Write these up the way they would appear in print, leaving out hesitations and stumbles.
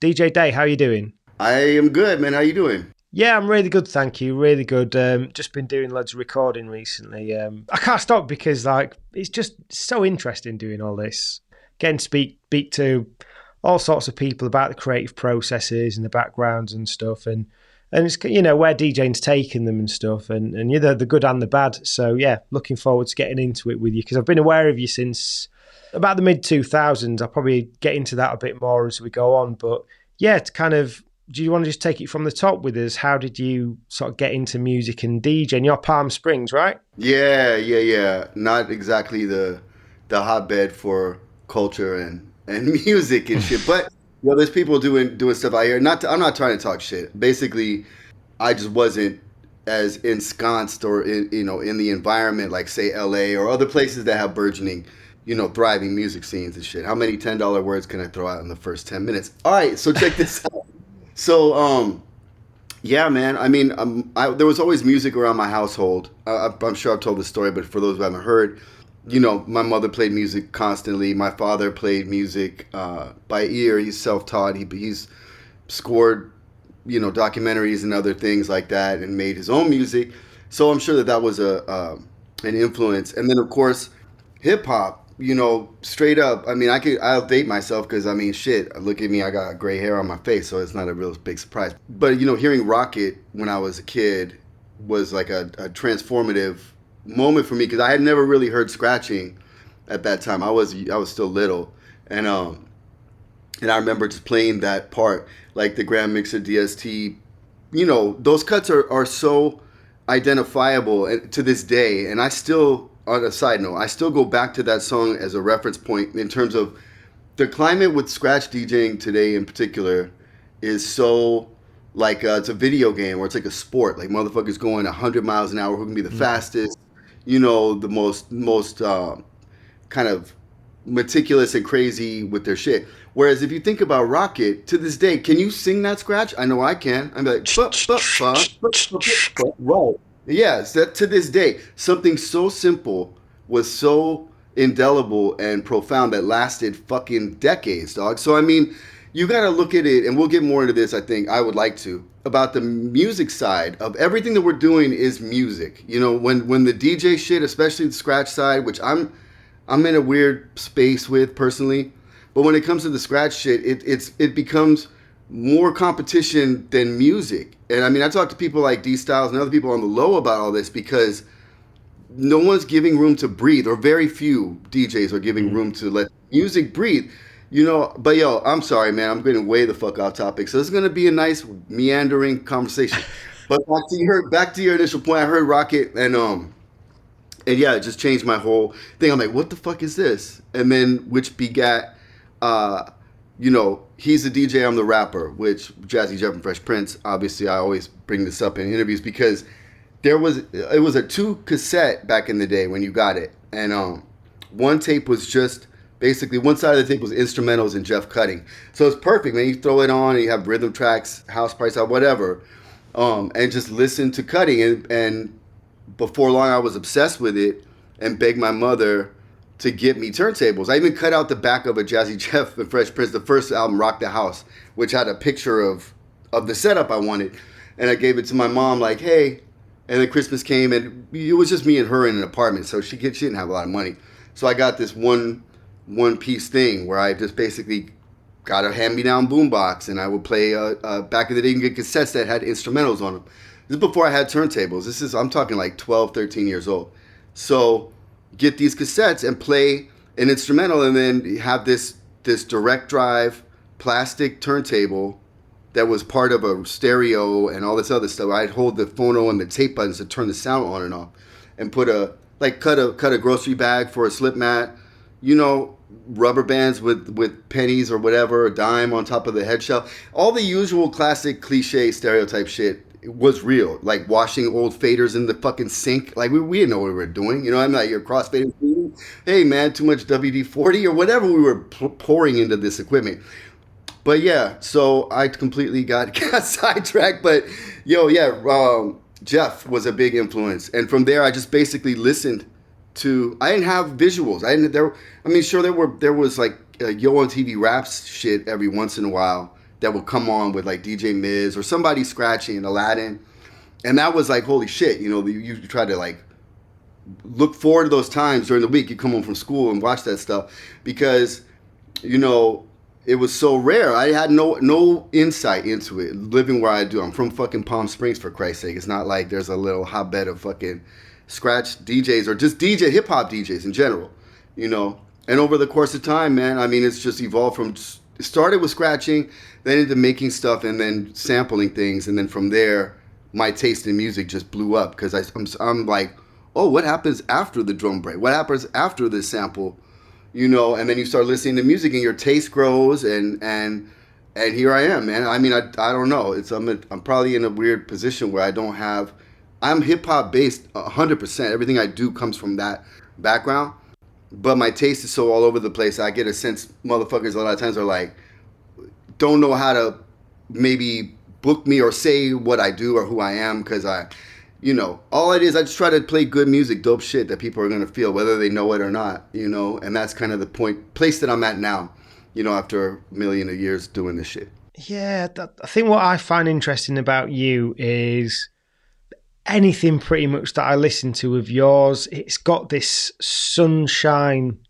DJ Day, how you doing? I am good, man. How you doing? Yeah, I'm really good, thank you. Really good. Just been doing loads of recording recently. I can't stop because it's just so interesting doing all this. Getting to speak to all sorts of people about the creative processes and the backgrounds and stuff, and it's where DJing's taking them and stuff, and the good and the bad. So yeah, looking forward to getting into it with you because I've been aware of you since about the mid 2000s. I'll probably get into that a bit more as we go on, but yeah, to kind of. Do you want to just take it from the top with us? How did you sort of get into music and DJing? You're Palm Springs, right? Yeah. Not exactly the hotbed for culture and music and shit, but there's people doing stuff out here. I'm not trying to talk shit. Basically, I just wasn't as ensconced or in the environment like say L.A. or other places that have burgeoning, thriving music scenes and shit. How many $10 words can I throw out in the first 10 minutes? All right, so check this out. So, yeah, man. I mean, there was always music around my household. I'm sure I've told this story, but for those who haven't heard, my mother played music constantly. My father played music by ear. He's self-taught. He's scored, documentaries and other things like that, and made his own music. So I'm sure that was an influence. And then, of course, hip hop. Straight up. I mean, I'll date myself because I mean, shit. Look at me. I got gray hair on my face, so it's not a real big surprise. But hearing Rockit when I was a kid was like a transformative moment for me because I had never really heard scratching at that time. I was still little, and I remember just playing that part, like the Grand Mixer DST. Those cuts are so identifiable to this day, and I still. On a side note, I still go back to that song as a reference point in terms of the climate with scratch DJing today in particular is so like it's a video game or it's like a sport. Like motherfuckers going 100 miles an hour, who can be the fastest, the most kind of meticulous and crazy with their shit. Whereas if you think about Rockit, to this day, can you sing that scratch? I know I can. I'm like, right. Yes, that to this day, something so simple was so indelible and profound that lasted fucking decades, dog. So I mean, you got to look at it, and we'll get more into this. I think I would like to about the music side of everything that we're doing is music. When the DJ shit, especially the scratch side, which I'm in a weird space with personally, but when it comes to the scratch shit, it becomes more competition than music. And I mean, I talk to people like D Styles and other people on the low about all this because no one's giving room to breathe, or very few DJs are giving room to let music breathe. But yo, I'm sorry, man, I'm getting way the fuck off topic. So it's gonna be a nice meandering conversation. But back to your initial point, I heard Rockit and yeah, it just changed my whole thing. I'm like, what the fuck is this? And then which begat he's the DJ, I'm the rapper, which Jazzy Jeff and Fresh Prince, obviously I always bring this up in interviews because it was a 2 cassette back in the day when you got it. And one tape was just basically one side of the tape was instrumentals and Jeff cutting. So it's perfect, man. You throw it on and you have rhythm tracks, house price out, whatever. And just listen to cutting. And before long I was obsessed with it and begged my mother to get me turntables. I even cut out the back of a Jazzy Jeff and Fresh Prince, the first album, Rock the House, which had a picture of the setup I wanted. And I gave it to my mom like, hey. And then Christmas came and it was just me and her in an apartment. So she didn't have a lot of money. So I got this one piece thing where I just basically got a hand-me-down boombox and I would play, back in the day you can get cassettes that had instrumentals on them. This is before I had turntables. I'm talking like 12, 13 years old. So get these cassettes and play an instrumental and then have this direct drive plastic turntable that was part of a stereo and all this other stuff. I'd hold the phono and the tape buttons to turn the sound on and off and cut a grocery bag for a slip mat, rubber bands with pennies or whatever, a dime on top of the head shelf. All the usual classic cliche stereotype shit was real, like washing old faders in the fucking sink. Like we didn't know what we were doing. I'm like your crossfader. Hey man, too much WD-40 or whatever we were pouring into this equipment. But yeah, so I completely got sidetracked. But Jeff was a big influence, and from there I just basically listened to. I didn't have visuals. Sure there was like Yo on TV raps shit every once in a while that would come on with like DJ Miz or somebody scratching Aladdin. And that was like, holy shit, you know, you try to like look forward to those times during the week. You come home from school and watch that stuff because, you know, it was so rare. I had no insight into it living where I do. I'm from fucking Palm Springs, for Christ's sake. It's not like there's a little hotbed of fucking scratch DJs or just hip hop DJs in general, you know. And over the course of time, man, I mean, it's just evolved from, it started with scratching, then into making stuff and then sampling things. And then from there, my taste in music just blew up because I'm like, oh, what happens after the drum break? What happens after the sample? You know, and then you start listening to music and your taste grows and here I am, man. I mean, I don't know. I'm probably in a weird position where I'm hip hop based 100%. Everything I do comes from that background, but my taste is so all over the place. I get a sense motherfuckers a lot of times are like, don't know how to maybe book me or say what I do or who I am because you know, all it is, I just try to play good music, dope shit that people are going to feel, whether they know it or not, you know, and that's kind of the place that I'm at now, you know, after a million of years doing this shit. Yeah, I think what I find interesting about you is anything pretty much that I listen to of yours, it's got this sunshine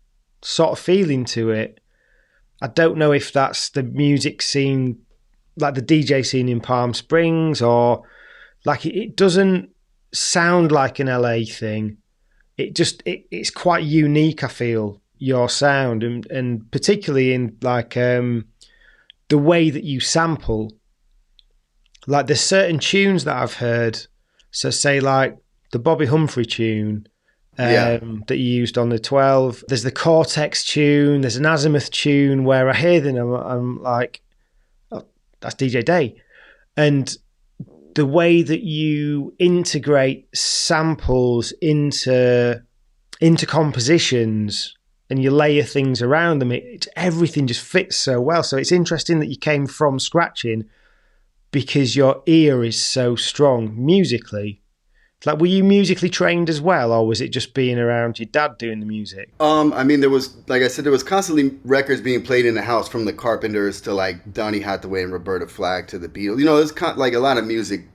sort of feeling to it. I don't know if that's the music scene, like the DJ scene in Palm Springs, or like it doesn't sound like an LA thing. It's quite unique, I feel, your sound, and particularly in like the way that you sample. Like there's certain tunes that I've heard, so say like the Bobby Humphrey tune that you used on the 12. There's the Cortex tune, there's an Azimuth tune where I hear them, I'm like, oh, that's DJ Day. And the way that you integrate samples into compositions and you layer things around them, everything just fits so well. So it's interesting that you came from scratching because your ear is so strong musically. Like, were you musically trained as well, or was it just being around your dad doing the music? I mean, there was, like I said, there was constantly records being played in the house, from the Carpenters to like Donny Hathaway and Roberta Flack to the Beatles. You know, there's like a lot of music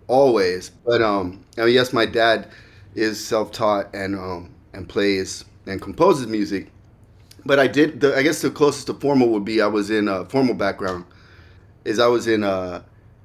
always. But I mean, yes, my dad is self-taught and plays and composes music. But I guess the closest to formal would be I was in a formal background. I was in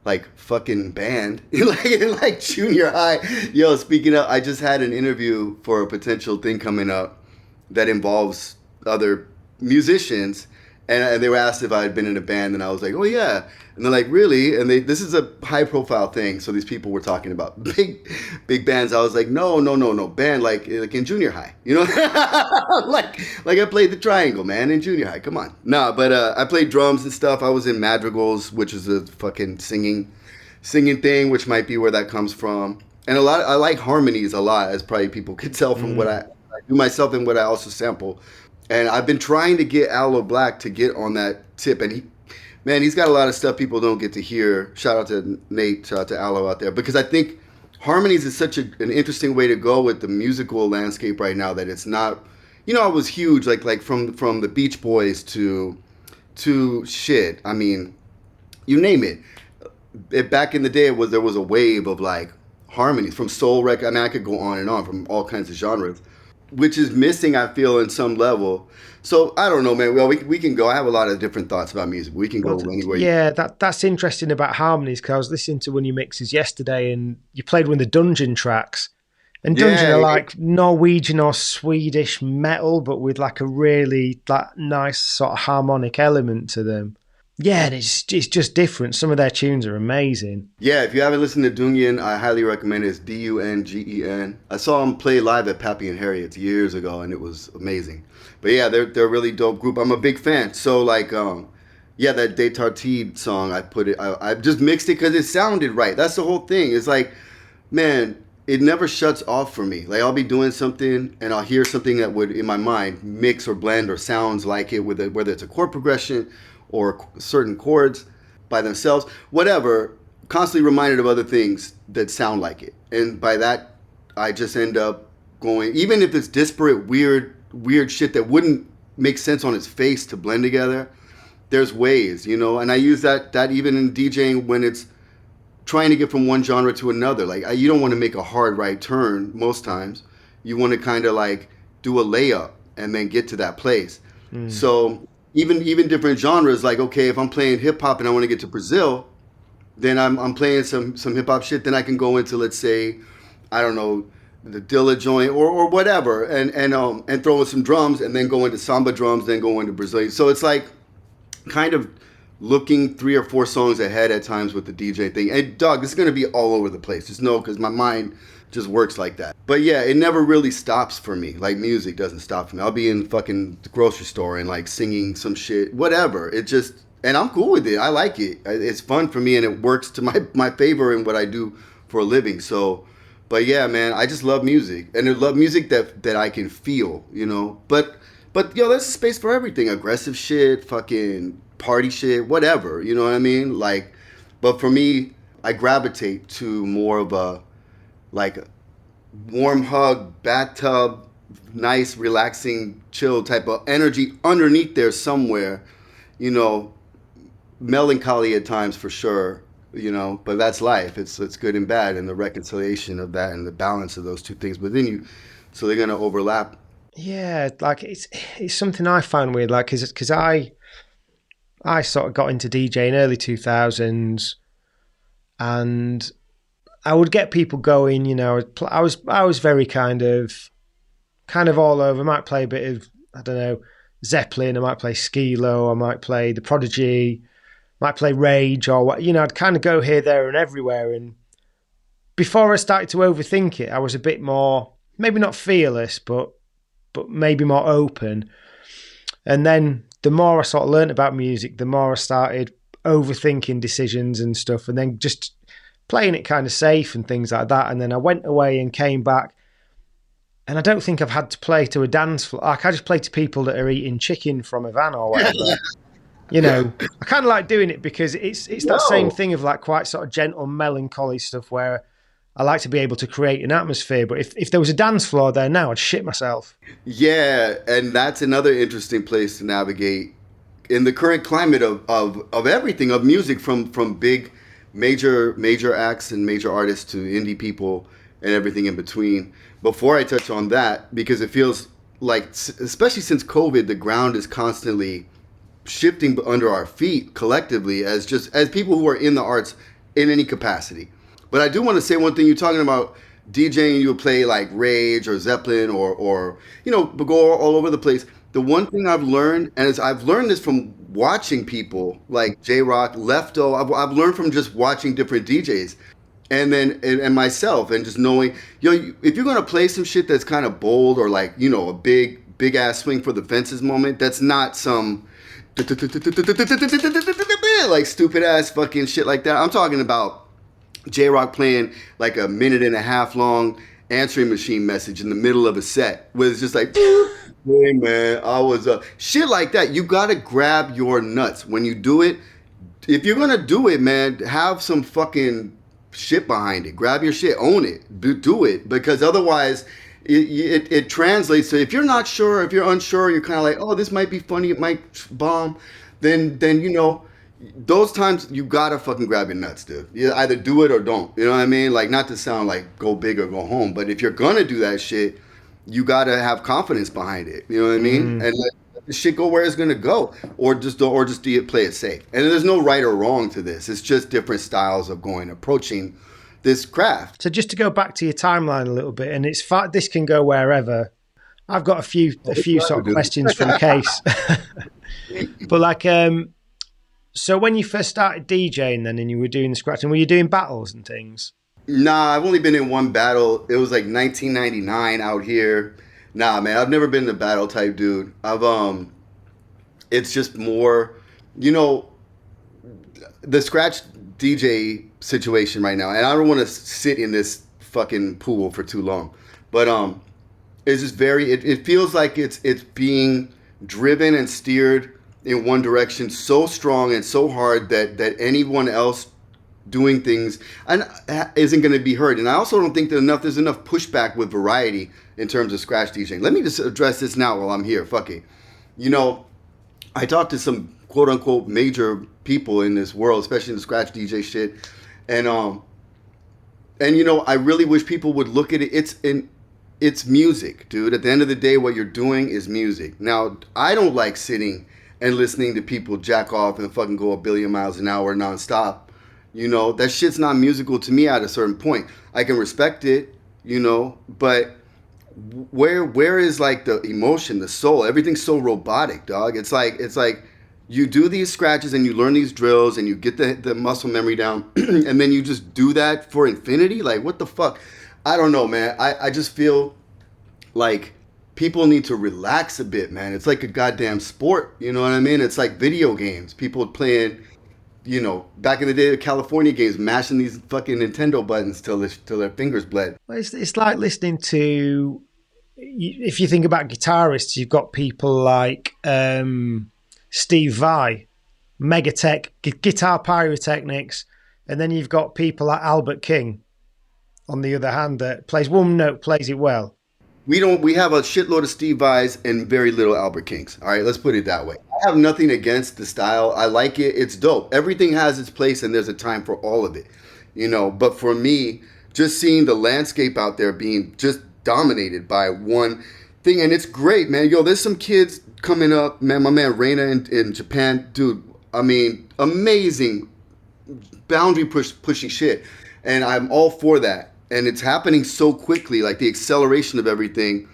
like fucking band in like junior high. Yo, speaking of, I just had an interview for a potential thing coming up that involves other musicians, and they were asked if I had been in a band, and I was like, oh yeah. And they're like, really? And this is a high profile thing, so these people were talking about big bands. I was like, no, band like in junior high, you know. like I played the triangle, man, in junior high. Come on. Nah, but I played drums and stuff. I was in madrigals, which is a fucking singing thing, which might be where that comes from. And I like harmonies a lot, as probably people could tell from what I do myself and what I also sample. And I've been trying to get Aloe Black to get on that tip, and he's got a lot of stuff people don't get to hear. Shout out to Nate, shout out to Aloe out there, because I think harmonies is such an interesting way to go with the musical landscape right now, that it's not, you know, I was huge, like from the Beach Boys to shit. I mean, you name it. Back in the day, there was a wave of like harmonies from soul record. I mean, I could go on and on from all kinds of genres, which is missing, I feel, in some level. So I don't know, man. Well, we can go. I have a lot of different thoughts about music. We can go anywhere. Yeah, that's interesting about harmonies, because I was listening to one of your mixes yesterday, and you played one of the Dungeon tracks. And Dungeon are like Norwegian or Swedish metal, but with like a really like nice sort of harmonic element to them. Yeah, and it's just different. Some of their tunes are amazing. Yeah, if you haven't listened to Dungen, I highly recommend it. It's Dungen. I saw them play live at Pappy and Harriet's years ago, and it was amazing. But yeah, they're a really dope group. I'm a big fan. So like, yeah, that De Tartide song, I just mixed it because it sounded right. That's the whole thing. It's like, man, it never shuts off for me. Like, I'll be doing something and I'll hear something that would, in my mind, mix or blend or sounds like it, whether it's a chord progression or certain chords by themselves, whatever, constantly reminded of other things that sound like it. And by that, I just end up going, even if it's disparate, weird shit that wouldn't make sense on its face to blend together, there's ways, you know, and I use that even in DJing when it's trying to get from one genre to another. Like you don't want to make a hard right turn most times. You want to kind of like do a layup and then get to that place. So even different genres, like okay, if I'm playing hip hop and I want to get to Brazil, then I'm playing some hip hop shit. Then I can go into, let's say, I don't know, the Dilla joint or whatever, and throw in some drums, and then go into samba drums, then go into Brazilian. So it's like kind of looking 3 or 4 songs ahead at times with the DJ thing. And dog, this is gonna be all over the place. Just know, because my mind just works like that. But yeah, it never really stops for me. Like music doesn't stop for me. I'll be in fucking the grocery store and like singing some shit, whatever. It just, and I'm cool with it. I like it. It's fun for me, and it works to my favor in what I do for a living. So, but yeah, man, I just love music, and I love music that I can feel, you know. But yo, there's a space for everything. Aggressive shit, fucking party shit, whatever. You know what I mean? Like, but for me, I gravitate to more of a like a warm hug, bathtub, nice, relaxing, chill type of energy underneath there somewhere. You know, melancholy at times for sure, you know, but that's life. It's good and bad, and the reconciliation of that and the balance of those two things within you. So they're gonna overlap. Yeah, like it's something I find weird, like because I sort of got into DJ in early 2000s, and I would get people going. You know, I was very kind of all over. I might play a bit of, I don't know, Zeppelin. I might play Skilo. I might play The Prodigy. Might play Rage, or what. You know, I'd kind of go here, there, and everywhere. And before I started to overthink it, I was a bit more, maybe not fearless, but maybe more open. And then the more I sort of learned about music, the more I started overthinking decisions and stuff, and then just playing it kind of safe and things like that. And then I went away and came back, and I don't think I've had to play to a dance floor. Like, I just play to people that are eating chicken from a van or whatever. You know, I kind of like doing it because it's that same thing of like quite sort of gentle, melancholy stuff where I like to be able to create an atmosphere. But if there was a dance floor there now, I'd shit myself. Yeah, and that's another interesting place to navigate in the current climate of everything, of music, from big major acts and major artists to indie people and everything in between. Before I touch on that, because it feels like, especially since COVID, the ground is constantly shifting under our feet collectively as people who are in the arts in any capacity. But I do want to say one thing. You're talking about DJing, you would play like Rage or Zeppelin or you know, go all over the place. The one thing I've learned, and I've learned this from watching people like J-Rock, Lefto. I've learned from just watching different DJs, and then and myself, and just knowing, you know, if you're gonna play some shit that's kind of bold or like, you know, a big ass swing for the fences moment, that's not some like stupid ass fucking shit like that. I'm talking about J-Rock playing like a minute and a half long answering machine message in the middle of a set where it's just like, hey man, I was shit like that. You gotta grab your nuts when you do it. If you're gonna do it, man, have some fucking shit behind it. Grab your shit, own it, do it, because otherwise it translates to, if you're not sure, if you're unsure, you're kind of like, oh, this might be funny, it might bomb, then you know, those times you gotta fucking grab your nuts, dude. You either do it or don't. You know what I mean? Like, not to sound like go big or go home, but if you're gonna do that shit, you gotta have confidence behind it. You know what I mean? And let the shit go where it's gonna go, or just do it, play it safe. And there's no right or wrong to this. It's just different styles of approaching this craft. So just to go back to your timeline a little bit, and this can go wherever. I've got a few sort of questions from Case, but like, so when you first started DJing, then, and you were doing the scratching, were you doing battles and things? Nah, I've only been in one battle. It was like 1999 out here. Nah, man, I've never been the battle type dude. It's just more, you know, the scratch DJ situation right now, and I don't want to sit in this fucking pool for too long, but it's just it feels like it's being driven and steered in one direction so strong and so hard that anyone else doing things and isn't going to be heard. And I also don't think that there's enough pushback with variety in terms of scratch DJing. Let me just address this now while I'm here. Fuck it. You know, I talked to some quote unquote major people in this world, especially in the scratch DJ shit. And you know, I really wish people would look at it. It's music, dude. At the end of the day, what you're doing is music. Now, I don't like sitting and listening to people jack off and fucking go a billion miles an hour nonstop. You know, that shit's not musical to me at a certain point. I can respect it, you know, but where is like the emotion, the soul? Everything's so robotic, dog. It's like you do these scratches and you learn these drills and you get the muscle memory down and then you just do that for infinity. Like, what the fuck? I don't know, man. I just feel like people need to relax a bit, man. It's like a goddamn sport, you know what I mean? It's like video games. People playing, you know, back in the day, the California games, mashing these fucking Nintendo buttons till their fingers bled. Well, it's like listening to, if you think about guitarists, you've got people like Steve Vai, Megatech, Guitar Pyrotechnics, and then you've got people like Albert King, on the other hand, that plays one note, plays it well. We have a shitload of Steve Vais and very little Albert Kings. All right, let's put it that way. I have nothing against the style. I like it. It's dope. Everything has its place and there's a time for all of it. You know, but for me, just seeing the landscape out there being just dominated by one thing, and it's great, man. Yo, there's some kids coming up, man. My man Reina in Japan, dude. I mean, amazing boundary pushing shit, and I'm all for that. And it's happening so quickly, like the acceleration of everything,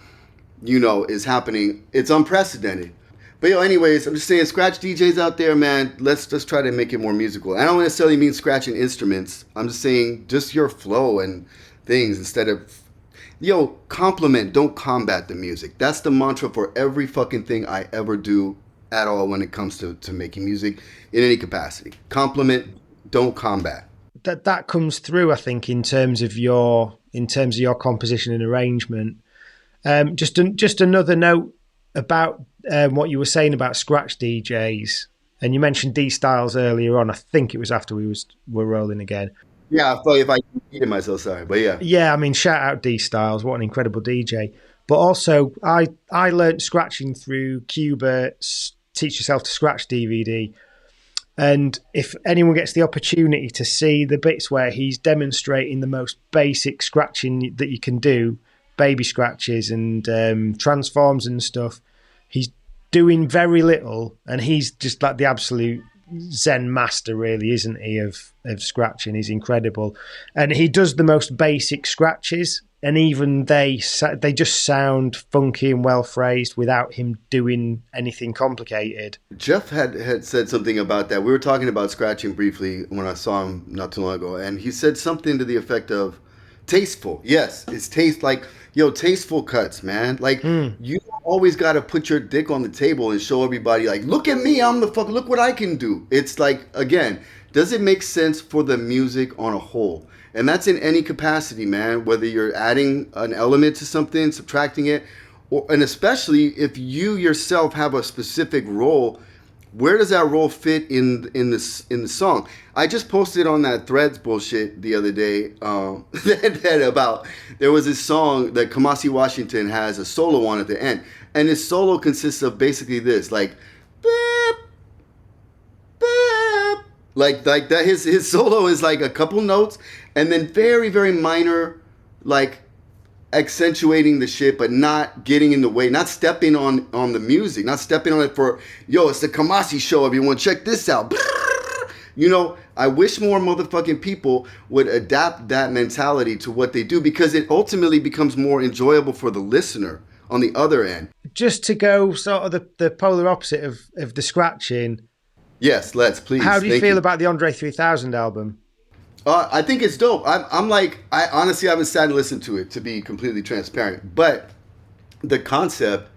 you know, is happening. It's unprecedented. But yo, anyways, I'm just saying, scratch DJs out there, man, let's just try to make it more musical. I don't necessarily mean scratching instruments. I'm just saying just your flow and things instead of, yo, compliment, don't combat the music. That's the mantra for every fucking thing I ever do at all when it comes to making music in any capacity. Compliment, don't combat. That comes through, I think, in terms of your composition and arrangement. Just another note about what you were saying about scratch DJs, and you mentioned D Styles earlier on. I think it was after we were rolling again. Yeah, I thought if I repeated myself, sorry, but yeah. Yeah, I mean, shout out D Styles, what an incredible DJ. But also, I learnt scratching through Cubert's Teach Yourself to Scratch DVD. And if anyone gets the opportunity to see the bits where he's demonstrating the most basic scratching that you can do, baby scratches and transforms and stuff, he's doing very little, and he's just like the absolute Zen master, really, isn't he, of scratching? He's incredible. And he does the most basic scratches, and even they just sound funky and well phrased without him doing anything complicated. Jeff had said something about that. We were talking about scratching briefly when I saw him not too long ago, and he said something to the effect of tasteful. Yes, it's tasteful cuts, man. Like, you always got to put your dick on the table and show everybody, like, look at me, I'm the fuck, look what I can do. It's like, again, does it make sense for the music on a whole? And that's in any capacity, man, whether you're adding an element to something, subtracting it, and especially if you yourself have a specific role, where does that role fit in the song? I just posted on that Threads bullshit the other day that about there was this song that Kamasi Washington has a solo on at the end, and his solo consists of basically this, like, beep, beep, like that. His solo is like a couple notes, and then very, very minor, like, accentuating the shit, but not getting in the way, not stepping on the music, not stepping on it for, yo, it's the Kamasi show, everyone, check this out. You know, I wish more motherfucking people would adapt that mentality to what they do, because it ultimately becomes more enjoyable for the listener on the other end. Just to go sort of the polar opposite of the scratching. Yes, let's, please. How do you feel about the Andre 3000 album? I think it's dope. I'm like, I honestly haven't sat and listened to it, to be completely transparent. But the concept,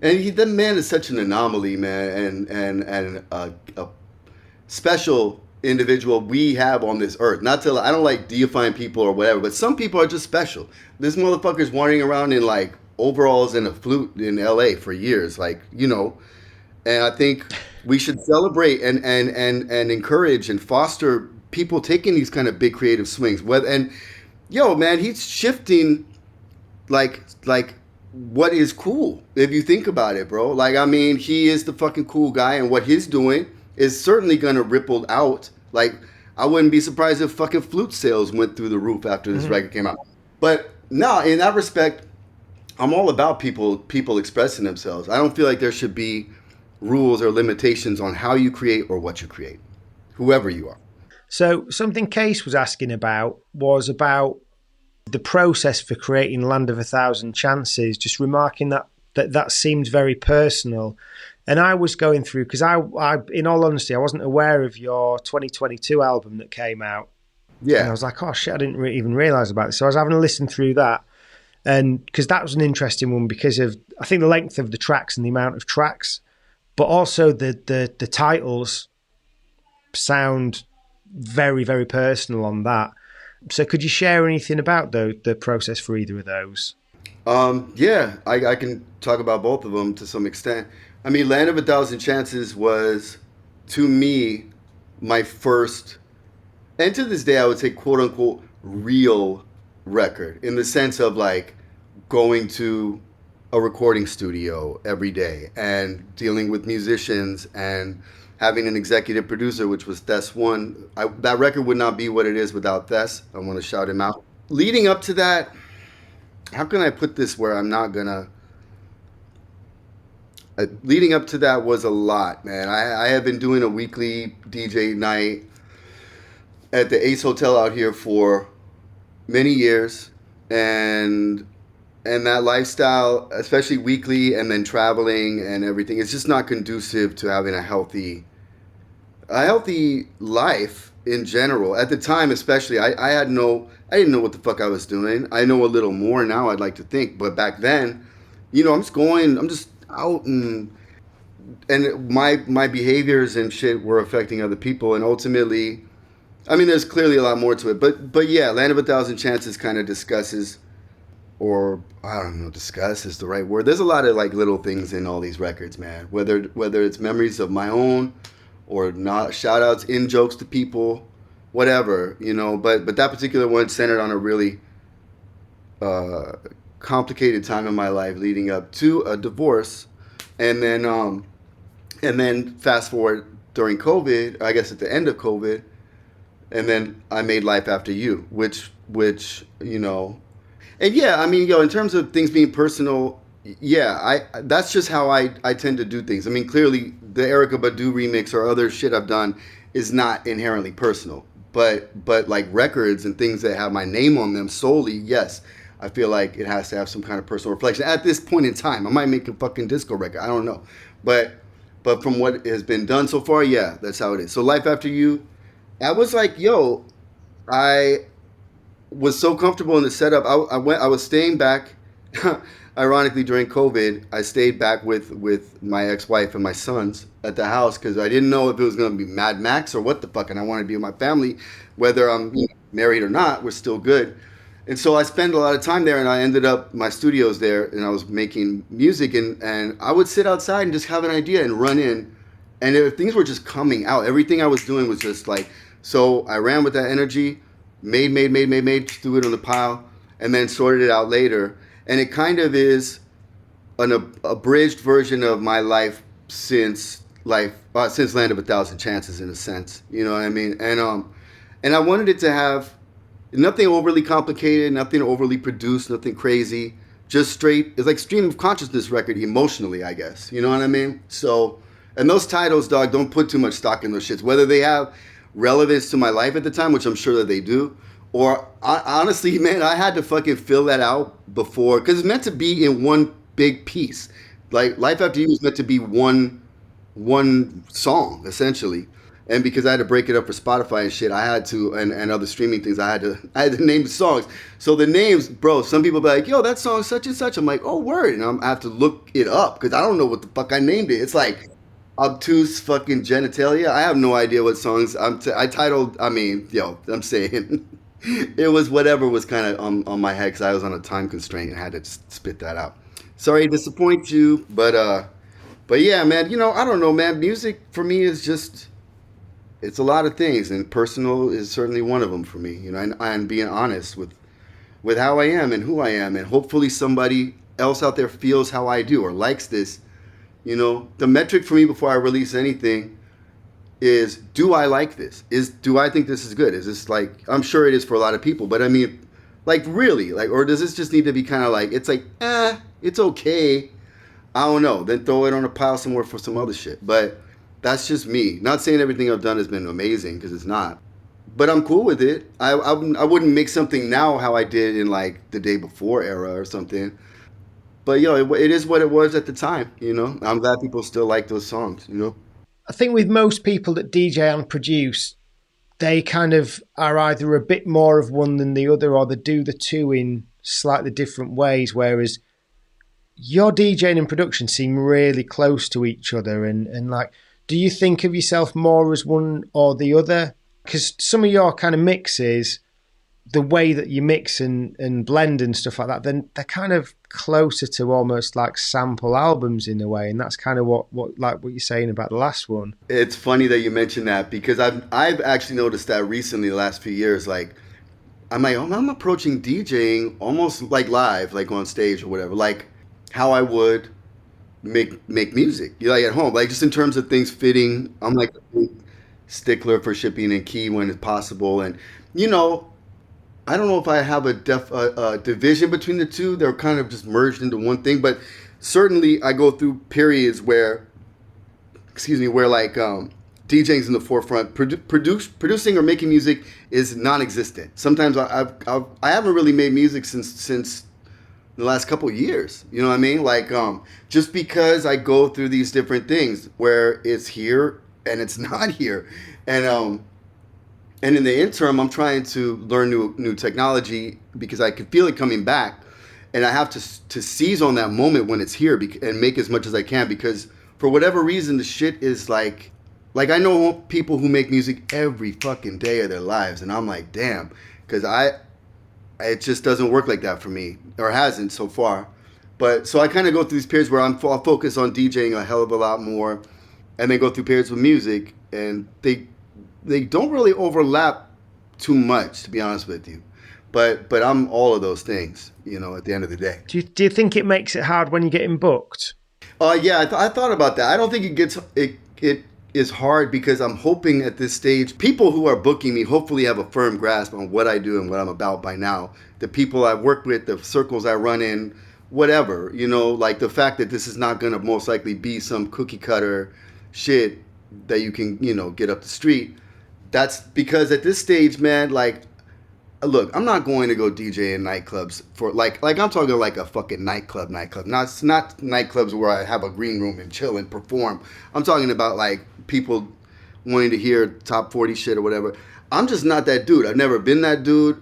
and the man is such an anomaly, man, and a special individual we have on this earth. Not to, I don't like deifying people or whatever, but some people are just special. This motherfucker's wandering around in like overalls and a flute in LA for years, like, you know. And I think we should celebrate and encourage and foster people taking these kind of big creative swings. And yo, man, he's shifting like what is cool if you think about it, bro. Like, I mean, he is the fucking cool guy, and what he's doing is certainly gonna ripple out. Like, I wouldn't be surprised if fucking flute sales went through the roof after this Mhm. record came out. But no, in that respect, I'm all about people expressing themselves. I don't feel like there should be rules or limitations on how you create or what you create, whoever you are. So something Case was asking about was about the process for creating Land of a Thousand Chances, just remarking that seemed very personal. And I was going through, because in all honesty, I wasn't aware of your 2022 album that came out. And I Yeah, was like, oh shit, I didn't even realize about this. So I was having a listen through that. And because that was an interesting one because of, I think, the length of the tracks and the amount of tracks, but also the titles sound very, very personal on that. So could you share anything about the process for either of those? yeah, I can talk about both of them to some extent. I mean, Land of a Thousand Chances was, to me, my first, and to this day, I would say, quote unquote, real record in the sense of like going to a recording studio every day and dealing with musicians and having an executive producer, which was Thes One. That record would not be what it is without Thes. I want to shout him out. Leading up to that, how can I put this where I'm not gonna? Leading up to that was a lot, man. I have been doing a weekly DJ night at the Ace Hotel out here for many years, and that lifestyle, especially weekly and then traveling and everything, it's just not conducive to having a healthy life in general. At the time, especially, I didn't know what the fuck I was doing. I know a little more now, I'd like to think, but back then, I'm just out, and my behaviors and shit were affecting other people, and ultimately, I mean, there's clearly a lot more to it, but yeah, Land of a Thousand Chances kind of discusses, or I don't know, discuss is the right word. There's a lot of like little things in all these records, man. Whether it's memories of my own or not, shout outs, in jokes to people, whatever, you know. But that particular one centered on a really uh, complicated time in my life leading up to a divorce, and then fast forward during COVID, I guess at the end of COVID, and then I made Life After You, which and yeah, I mean, in terms of things being personal, yeah, I that's just how I tend to do things. I mean, clearly the Erica Badu remix or other shit I've done is not inherently personal, but like records and things that have my name on them solely, yes, I feel like it has to have some kind of personal reflection. At this point in time, I might make a fucking disco record. I don't know, but from what has been done so far, yeah, that's how it is. So Life After You, I was like, yo, I was so comfortable in the setup. I was staying back. Ironically, during COVID, I stayed back with my ex-wife and my sons at the house because I didn't know if it was going to be Mad Max or what the fuck, and I wanted to be with my family, whether I'm married or not. We're still good, and so I spent a lot of time there. And I ended up my studio's there, and I was making music, and I would sit outside and just have an idea and run in, and if things were just coming out. Everything I was doing was just like, so I ran with that energy, made, threw it on the pile, and then sorted it out later. And it kind of is an abridged version of my life since Land of a Thousand Chances, in a sense. You know what I mean? And I wanted it to have nothing overly complicated, nothing overly produced, nothing crazy. Just straight. It's like stream of consciousness record emotionally, I guess. You know what I mean? So, and those titles, dog, don't put too much stock in those shits. Whether they have relevance to my life at the time, which I'm sure that they do, or honestly, man, I had to fucking fill that out before because it's meant to be in one big piece. Like Life After You was meant to be one song essentially, and because I had to break it up for Spotify and shit, I had to, and other streaming things, I had to name the songs. So the names, bro, some people be like, yo, that song such and such. I'm like, oh word, and I have to look it up because I don't know what the fuck I named it. It's like obtuse fucking genitalia. I have no idea what songs I titled. I mean, yo, I'm saying it was whatever was kind of on my head because I was on a time constraint and had to just spit that out. Sorry to disappoint you, but yeah, man. I don't know, man. Music for me is just, it's a lot of things, and personal is certainly one of them for me. And being honest with how I am and who I am, and hopefully somebody else out there feels how I do or likes this. You know, the metric for me before I release anything is, do I like this? Do I think this is good? Is this like, I'm sure it is for a lot of people, but I mean, like really, like, or does this just need to be kind of like, it's like, it's okay. I don't know. Then throw it on a pile somewhere for some other shit. But that's just me. Not saying everything I've done has been amazing, because it's not. But I'm cool with it. I wouldn't make something now how I did in like the Day Before era or something. But yo, it is what it was at the time. You know, I'm glad people still like those songs. You know. I think with most people that DJ and produce, they kind of are either a bit more of one than the other, or they do the two in slightly different ways. Whereas your DJing and production seem really close to each other. And like, do you think of yourself more as one or the other? Because some of your kind of mixes, the way that you mix and blend and stuff like that, then they're kind of closer to almost like sample albums in a way. And that's kind of what you're saying about the last one. It's funny that you mentioned that, because I've actually noticed that recently, the last few years. Like, I'm approaching DJing almost like live, like on stage or whatever, like how I would make music. You know, like at home, like just in terms of things fitting. I'm like a big stickler for shipping and key when it's possible, and you know, I don't know if I have a division between the two. They're kind of just merged into one thing, but certainly I go through periods where, where like DJing's in the forefront. Producing or making music is non-existent. Sometimes I haven't really made music since the last couple of years. You know what I mean? Like just because I go through these different things where it's here and it's not here, and in the interim, I'm trying to learn new technology, because I can feel it coming back, and I have to seize on that moment when it's here and make as much as I can, because for whatever reason, the shit is like I know people who make music every fucking day of their lives, and I'm like, damn, because it just doesn't work like that for me, or hasn't so far. But so I kind of go through these periods where I'll focus on DJing a hell of a lot more, and then go through periods with music, and they don't really overlap too much, to be honest with you. But I'm all of those things, you know, at the end of the day. Do you think it makes it hard when you're getting booked? Yeah, I thought about that. I don't think it is hard, because I'm hoping at this stage, people who are booking me hopefully have a firm grasp on what I do and what I'm about by now. The people I've worked with, the circles I run in, whatever, you know, like the fact that this is not going to most likely be some cookie cutter shit that you can, you know, get up the street. That's because at this stage, man, like, look, I'm not going to go DJ in nightclubs for like I'm talking like a fucking nightclub. Not nightclubs where I have a green room and chill and perform. I'm talking about like people wanting to hear top 40 shit or whatever. I'm just not that dude. I've never been that dude.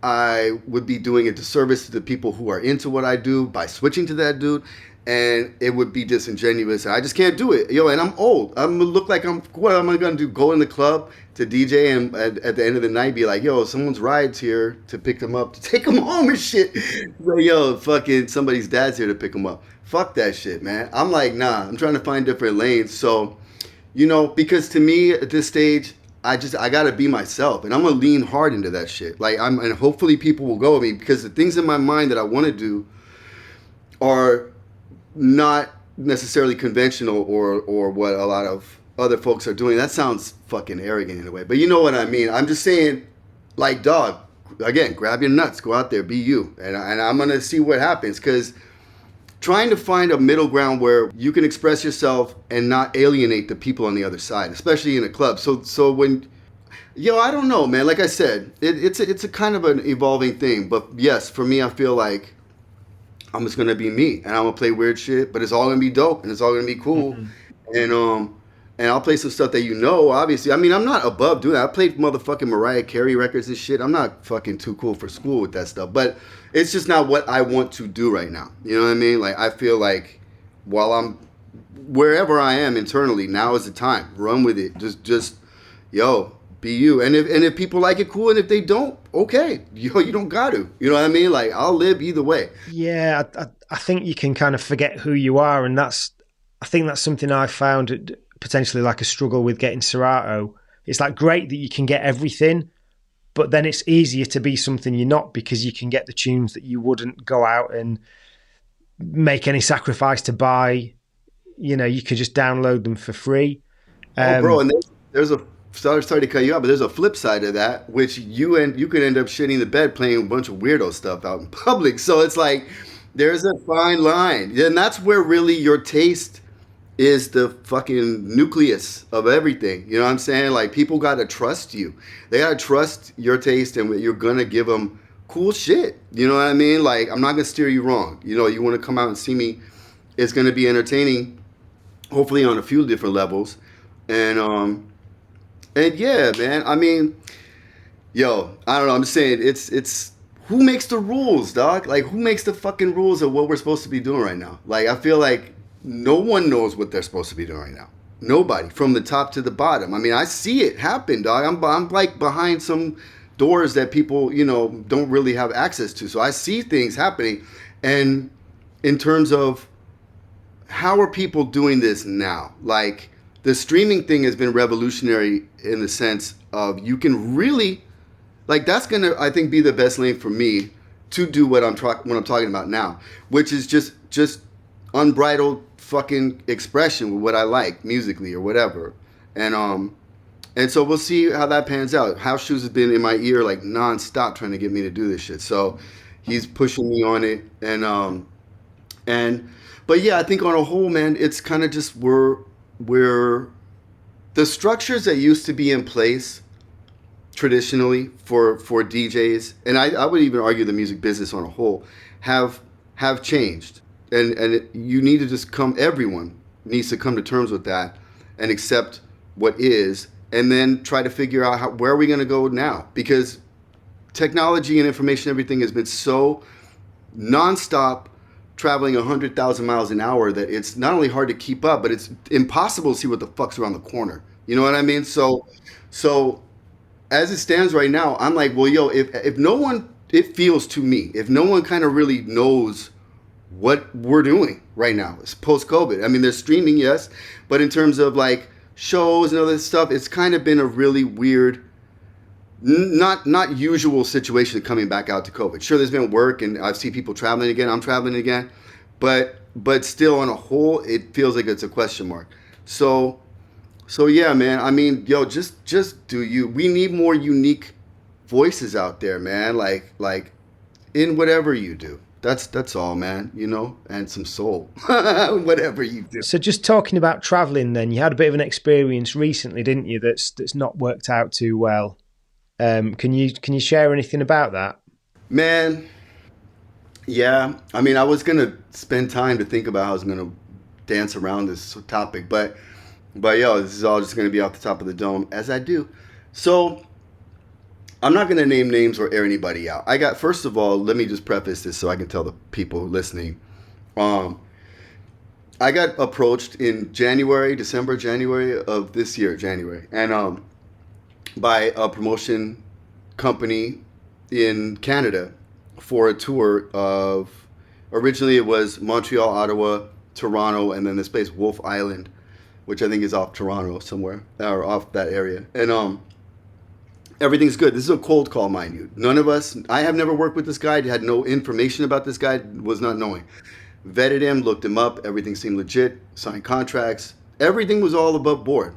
I would be doing a disservice to the people who are into what I do by switching to that dude, and it would be disingenuous. I just can't do it, yo. And I'm old. I'm gonna look like what am I gonna do? Go in the club to DJ and at the end of the night be like, yo, someone's ride's here to pick them up, to take them home and shit. Like, yo, fucking somebody's dad's here to pick them up. Fuck that shit, man. I'm like, nah. I'm trying to find different lanes. So, you know, because to me at this stage, I gotta be myself, and I'm gonna lean hard into that shit. Like and hopefully people will go with me, because the things in my mind that I want to do are not necessarily conventional or what a lot of other folks are doing. That sounds fucking arrogant in a way, but you know what I mean. I'm just saying, like, dog, again, grab your nuts, go out there, be you, and I'm gonna see what happens, because trying to find a middle ground where you can express yourself and not alienate the people on the other side, especially in a club. So when, yo, I don't know, man. Like I said, it's a kind of an evolving thing. But yes, for me, I feel like I'm just gonna be me, and I'm gonna play weird shit, but it's all gonna be dope, and it's all gonna be cool, and I'll play some stuff that you know. Obviously, I mean, I'm not above doing that. I played motherfucking Mariah Carey records and shit. I'm not fucking too cool for school with that stuff, but it's just not what I want to do right now. You know what I mean? Like, I feel like while I'm wherever I am internally, now is the time. Run with it. Just yo, be you. And if people like it, cool. And if they don't, okay. Yo, you don't got to. You know what I mean? Like, I'll live either way. Yeah, I think you can kind of forget who you are, and I think that's something I found potentially like a struggle with getting Serato. It's like great that you can get everything, but then it's easier to be something you're not, because you can get the tunes that you wouldn't go out and make any sacrifice to buy. You could just download them for free. Oh, bro, and there's a sorry to cut you out, but there's a flip side of that, which you could end up shitting the bed playing a bunch of weirdo stuff out in public. So it's like there's a fine line, and that's where really your taste is the fucking nucleus of everything. You know what I'm saying? Like people gotta trust you. They gotta trust your taste, and you're gonna give them cool shit. You know what I mean? Like I'm not gonna steer you wrong. You want to come out and see me. It's gonna be entertaining, hopefully on a few different levels. And yeah, man. I mean, yo, I don't know. I'm just saying, it's who makes the rules, dog? Like, who makes the fucking rules of what we're supposed to be doing right now? Like, I feel like no one knows what they're supposed to be doing right now. Nobody, from the top to the bottom. I mean, I see it happen, dog. I'm like behind some doors that people, don't really have access to. So I see things happening, and in terms of how are people doing this now? Like the streaming thing has been revolutionary in the sense of you can really, like that's gonna I think be the best lane for me to do what I'm talking about now, which is just unbridled fucking expression with what I like musically or whatever, and so we'll see how that pans out. House Shoes has been in my ear like nonstop trying to get me to do this shit, so he's pushing me on it, and but yeah, I think on a whole, man, it's kind of just we're the structures that used to be in place traditionally for DJs, and I would even argue the music business on a whole have changed, and you need to just everyone needs to come to terms with that and accept what is, and then try to figure out where are we going to go now, because technology and information, everything has been so nonstop, traveling 100,000 miles an hour, that it's not only hard to keep up, but it's impossible to see what the fuck's around the corner. You know what I mean? So as it stands right now, I'm like, well, yo, if no one, it feels to me, if no one kind of really knows what we're doing right now, it's post-COVID. I mean, there's streaming, yes, but in terms of like shows and other stuff, it's kind of been a really weird, not usual situation coming back out to COVID. Sure, there's been work, and I've seen people traveling again. I'm traveling again, but still, on a whole, it feels like it's a question mark. So yeah, man. I mean, yo, just do you. We need more unique voices out there, man. Like in whatever you do. That's all, man. And some soul, whatever you do. So just talking about traveling, then you had a bit of an experience recently, didn't you? That's not worked out too well. Can you share anything about that? Man, yeah. I mean, I was gonna spend time to think about how I was gonna dance around this topic, but yo, this is all just gonna be off the top of the dome as I do. So I'm not gonna name names or air anybody out. First of all, let me just preface this so I can tell the people listening. I got approached in January of this year, January, and by a promotion company in Canada for a tour of, originally it was Montreal, Ottawa, Toronto, and then this place Wolf Island, which I think is off Toronto somewhere, or off that area. And everything's good. This is a cold call, mind you. I have never worked with this guy, had no information about this guy, was not knowing. Vetted him, looked him up, everything seemed legit, signed contracts, everything was all above board.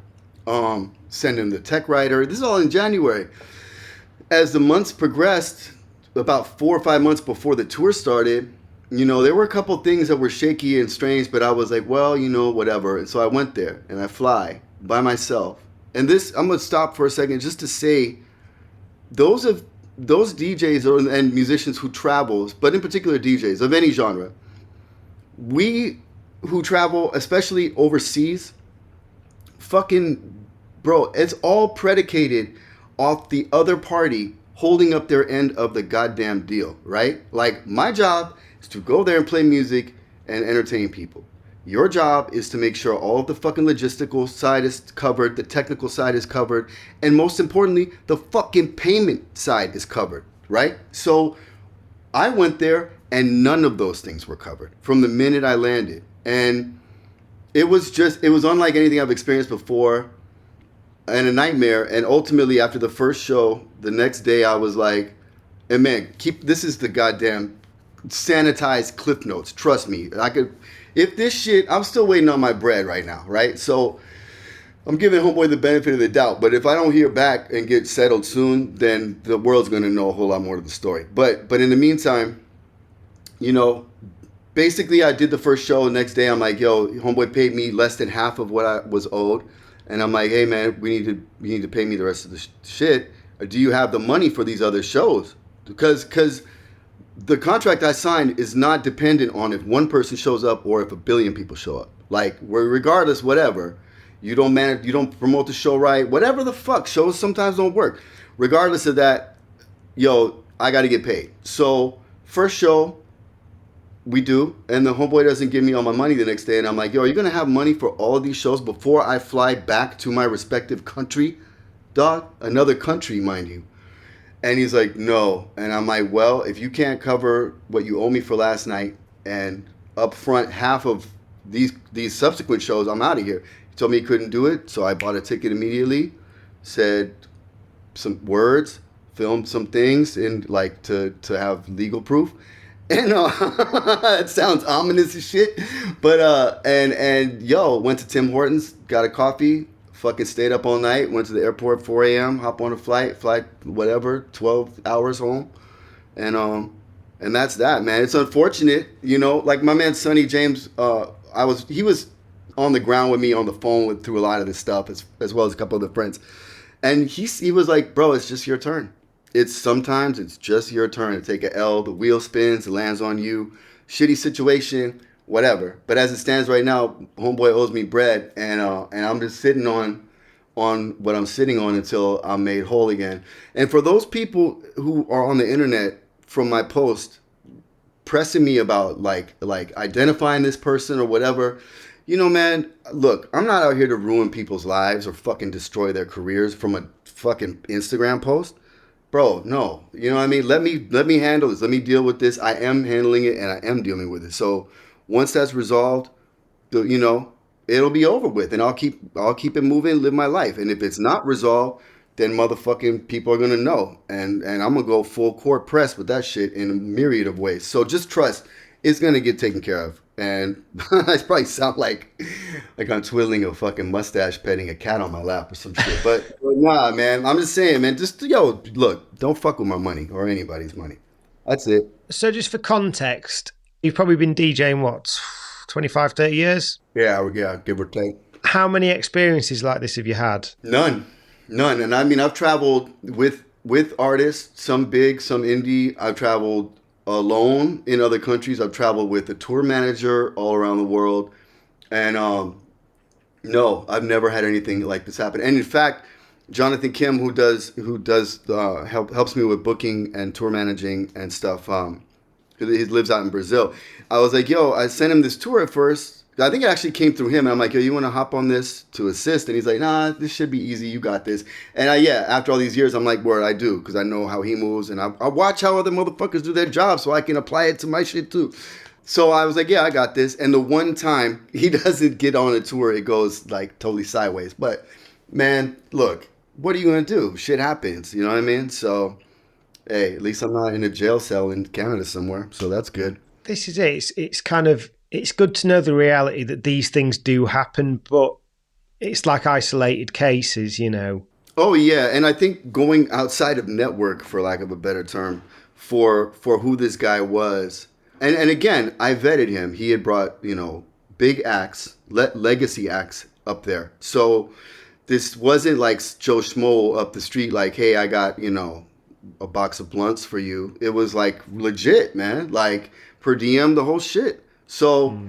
Send him the tech writer. This is all in January. As the months progressed, about 4 or 5 months before the tour started, there were a couple things that were shaky and strange, but I was like, well, whatever. And so I went there, and I fly by myself. And this, I'm going to stop for a second just to say, those DJs and musicians who travels, but in particular DJs of any genre, we who travel, especially overseas, fucking, bro, it's all predicated off the other party holding up their end of the goddamn deal, right? Like, my job is to go there and play music and entertain people. Your job is to make sure all of the fucking logistical side is covered, the technical side is covered, and most importantly, the fucking payment side is covered, right? So I went there and none of those things were covered from the minute I landed. And it was unlike anything I've experienced before, and a nightmare. And ultimately, after the first show, the next day I was like, hey man, this is the goddamn sanitized Cliff Notes. Trust me, I could. If this shit, I'm still waiting on my bread right now, right? So I'm giving Homeboy the benefit of the doubt. But if I don't hear back and get settled soon, then the world's gonna know a whole lot more of the story. But in the meantime, you know, basically I did the first show. The next day I'm like, yo, Homeboy paid me less than half of what I was owed, and I'm like, hey man, you need to pay me the rest of the shit. Or do you have the money for these other shows? Because the contract I signed is not dependent on if one person shows up or if a billion people show up. Like, regardless, whatever. You don't manage, you don't promote the show right, whatever the fuck. Shows sometimes don't work. Regardless of that, yo, I got to get paid. So first show we do, and the Homeboy doesn't give me all my money the next day, and I'm like, yo, are you gonna have money for all of these shows before I fly back to my respective country, dog? Another country, mind you. And he's like, no. And I'm like, well, if you can't cover what you owe me for last night and upfront half of these subsequent shows, I'm out of here. He told me he couldn't do it, so I bought a ticket immediately, said some words, filmed some things, and like to have legal proof. And it sounds ominous as shit, but and yo, went to Tim Hortons, got a coffee, fucking stayed up all night, went to the airport 4 a.m., hop on a flight whatever, 12 hours home, and that's that, man. It's unfortunate, you know, like my man Sonny James, he was on the ground with me on the phone through a lot of this stuff, as well as a couple of the friends, and he was like, bro, it's just your turn. Sometimes it's just your turn to take an L. The wheel spins, it lands on you. Shitty situation, whatever. But as it stands right now, Homeboy owes me bread, and I'm just sitting on what I'm sitting on until I'm made whole again. And for those people who are on the internet from my post, pressing me about like identifying this person or whatever, you know, man, look, I'm not out here to ruin people's lives or fucking destroy their careers from a fucking Instagram post. Bro, no. You know what I mean? Let me handle this. Let me deal with this. I am handling it, and I am dealing with it. So once that's resolved, you know, it'll be over with, and I'll keep it moving, live my life. And if it's not resolved, then motherfucking people are gonna know, and I'm gonna go full court press with that shit in a myriad of ways. So just trust, it's gonna get taken care of. And I probably sound like I'm twiddling a fucking mustache, petting a cat on my lap or some shit. But nah, man, I'm just saying, man, just, yo, look, don't fuck with my money or anybody's money. That's it. So just for context, you've probably been DJing, what, 25, 30 years? Yeah, give or take. How many experiences like this have you had? None. And I mean, I've traveled with artists, some big, some indie. I've traveled alone in other countries. I've traveled with a tour manager all around the world, and no, I've never had anything like this happen. And in fact, Jonathan Kim, who helps me with booking and tour managing and stuff, he lives out in Brazil. I was like, yo, I sent him this tour at first. I think it actually came through him. And I'm like, yo, you want to hop on this to assist? And he's like, nah, this should be easy. You got this. And after all these years, I'm like, word, I do, because I know how he moves, and I watch how other motherfuckers do their job so I can apply it to my shit too. So I was like, yeah, I got this. And the one time he doesn't get on a tour, it goes like totally sideways. But man, look, what are you going to do? Shit happens. You know what I mean? So, hey, at least I'm not in a jail cell in Canada somewhere. So that's good. This is it. It's good to know the reality that these things do happen, but it's like isolated cases, you know. Oh, yeah. And I think going outside of network, for lack of a better term, for who this guy was. And again, I vetted him. He had brought, you know, big acts, legacy acts up there. So this wasn't like Joe Schmo up the street like, hey, I got, you know, a box of blunts for you. It was like legit, man. Like per diem, the whole shit. So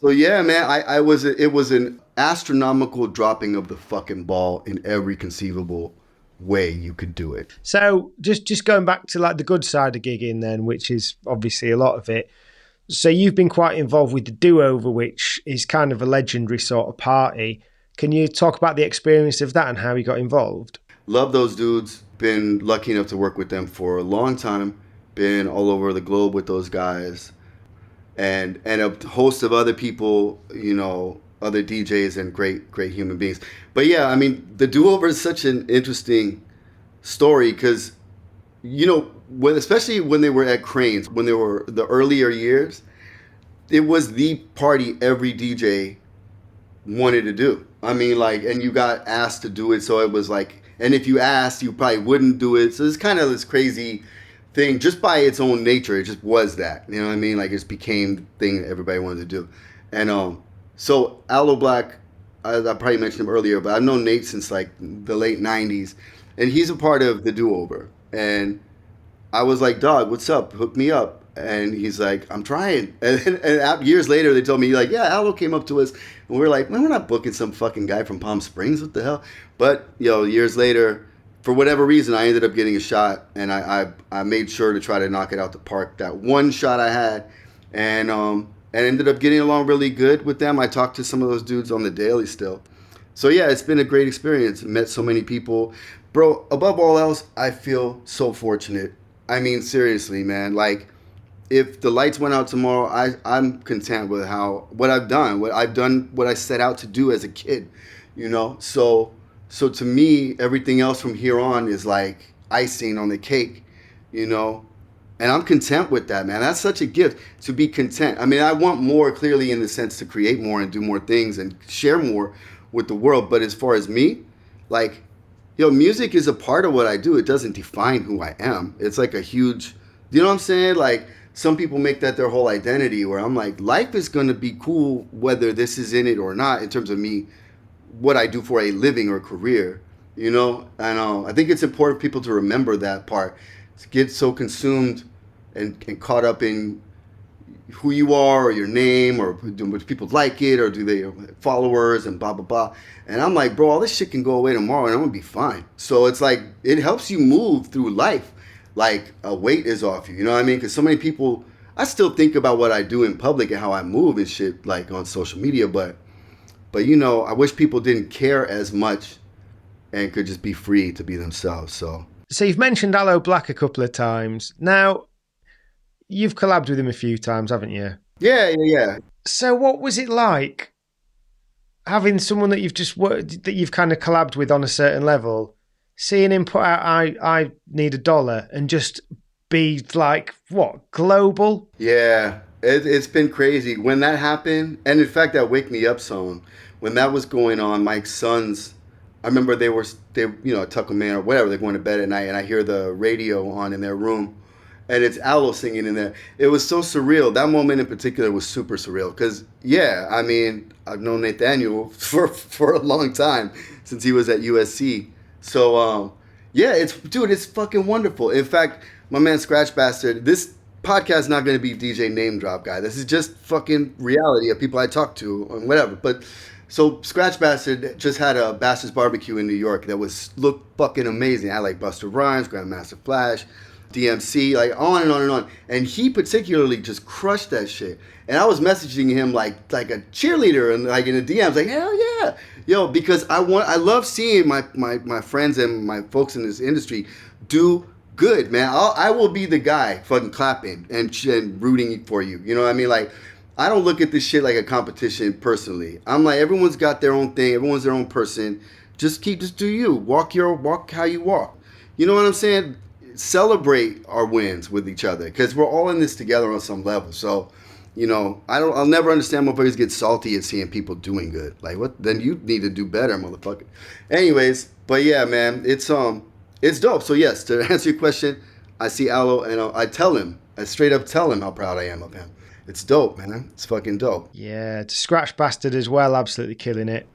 yeah, man, it was an astronomical dropping of the fucking ball in every conceivable way you could do it. So just going back to like the good side of gigging then, which is obviously a lot of it. So you've been quite involved with the Do-Over, which is kind of a legendary sort of party. Can you talk about the experience of that and how you got involved? Love those dudes. Been lucky enough to work with them for a long time. Been all over the globe with those guys. And a host of other people, you know, other DJs and great human beings. But yeah, I mean, the Do-Over is such an interesting story because, you know, especially when they were at Cranes, when they were the earlier years, it was the party every DJ wanted to do. I mean, like, and you got asked to do it, so it was like, and if you asked, you probably wouldn't do it. So it's kind of this crazy thing, just by its own nature. It just was that, you know what I mean? Like, it just became the thing that everybody wanted to do. And so Aloe Black, I probably mentioned him earlier, but I've known Nate since like the late '90s, and he's a part of the Do Over. And I was like, dog, what's up? Hook me up. And he's like, I'm trying. And years later, they told me, like, yeah, Aloe came up to us. And we were like, man, we're not booking some fucking guy from Palm Springs. What the hell? But, years later, for whatever reason, I ended up getting a shot. And I made sure to try to knock it out the park. That one shot I had. And ended up getting along really good with them. I talked to some of those dudes on the daily still. So, yeah, it's been a great experience. Met so many people. Bro, above all else, I feel so fortunate. I mean, seriously, man. Like, if the lights went out tomorrow, I'm content with what I've done, what I set out to do as a kid, So to me, everything else from here on is like icing on the cake, And I'm content with that, man. That's such a gift, to be content. I mean, I want more, clearly, in the sense to create more and do more things and share more with the world. But as far as me, like, music is a part of what I do. It doesn't define who I am. It's like a huge, you know what I'm saying? Like, some people make that their whole identity, where I'm like, life is going to be cool whether this is in it or not, in terms of me, what I do for a living or career, And I think it's important for people to remember that part, to get so consumed and caught up in who you are, or your name, or do people like it, or do they have followers and blah, blah, blah. And I'm like, bro, all this shit can go away tomorrow and I'm going to be fine. So it's like, it helps you move through life. Like a weight is off you, you know what I mean? Because so many people, I still think about what I do in public and how I move and shit, like on social media. But I wish people didn't care as much and could just be free to be themselves. So you've mentioned Aloe Black a couple of times. Now, you've collabed with him a few times, haven't you? Yeah. So what was it like having someone that you've kind of collabed with on a certain level, seeing him put out I Need $1 and just be like, what, global? Yeah, it's been crazy. When that happened, and in fact, that Wake Me Up song, when that was going on, Mike's sons, I remember they tuck them in or whatever, they're going to bed at night, and I hear the radio on in their room, and it's Aloe singing in there. It was so surreal. That moment in particular was super surreal, because, I mean, I've known Nathaniel for a long time, since he was at USC. So, it's fucking wonderful. In fact, my man Scratch Bastard, this podcast is not going to be DJ name drop guy. This is just fucking reality of people I talk to and whatever. But so Scratch Bastard just had a Bastard's Barbecue in New York that looked fucking amazing. I like Busta Rhymes, Grandmaster Flash, DMC, like on and on and on. And he particularly just crushed that shit. And I was messaging him like a cheerleader and like in the DMs, like, hell yeah. Because I love seeing my friends and my folks in this industry do good, man. I will be the guy fucking clapping and rooting for you. You know what I mean? Like, I don't look at this shit like a competition personally. I'm like, everyone's got their own thing. Everyone's their own person. Just do you. Walk how you walk. You know what I'm saying? Celebrate our wins with each other, because we're all in this together on some level. So, I'll never understand motherfuckers get salty at seeing people doing good. Like, what? Then you need to do better, motherfucker. Anyways, but yeah, man, it's dope. So yes, to answer your question, I see Aloe and I straight up tell him how proud I am of him. It's dope, man. It's fucking dope. Yeah, to Scratch Bastard as well, absolutely killing it.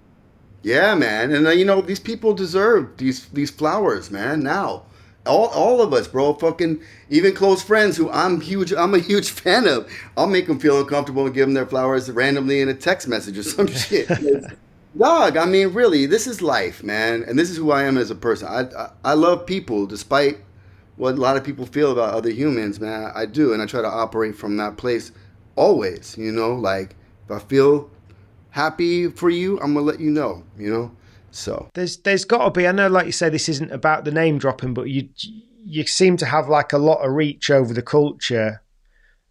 Yeah, man. And these people deserve these flowers, man. Now, all of us, bro. Fucking even close friends who I'm a huge fan of. I'll make them feel uncomfortable and give them their flowers randomly in a text message or some shit. Dog, I mean, really, this is life, man. And this is who I am as a person. I love people, despite what a lot of people feel about other humans, man. I do, and I try to operate from that place always, Like, if I feel happy for you, I'm going to let you know, So there's got to be, I know, like you say, this isn't about the name dropping, but you seem to have like a lot of reach over the culture.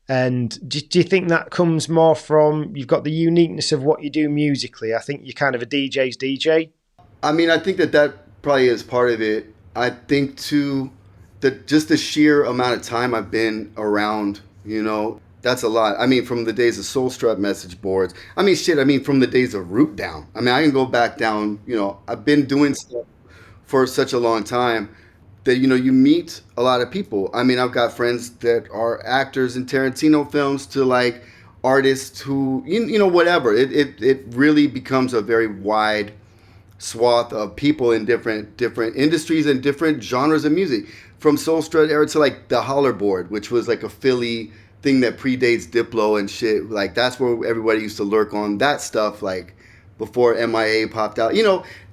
And do you think that comes more from, you've got the uniqueness of what you do musically? I think you're kind of a DJ's DJ. I mean, I think that probably is part of it. I think too, the sheer amount of time I've been around, that's a lot. I mean, from the days of Soul Strut message boards. I mean, shit. I mean, from the days of Root Down. I mean, I can go back down. I've been doing stuff for such a long time that you meet a lot of people. I mean, I've got friends that are actors in Tarantino films to like artists who whatever. It really becomes a very wide swath of people in different industries and different genres of music, from Soul Strut era to like the Hollerboard, which was like a Philly thing that predates Diplo and shit. Like that's where everybody used to lurk on that stuff, like before MIA popped out.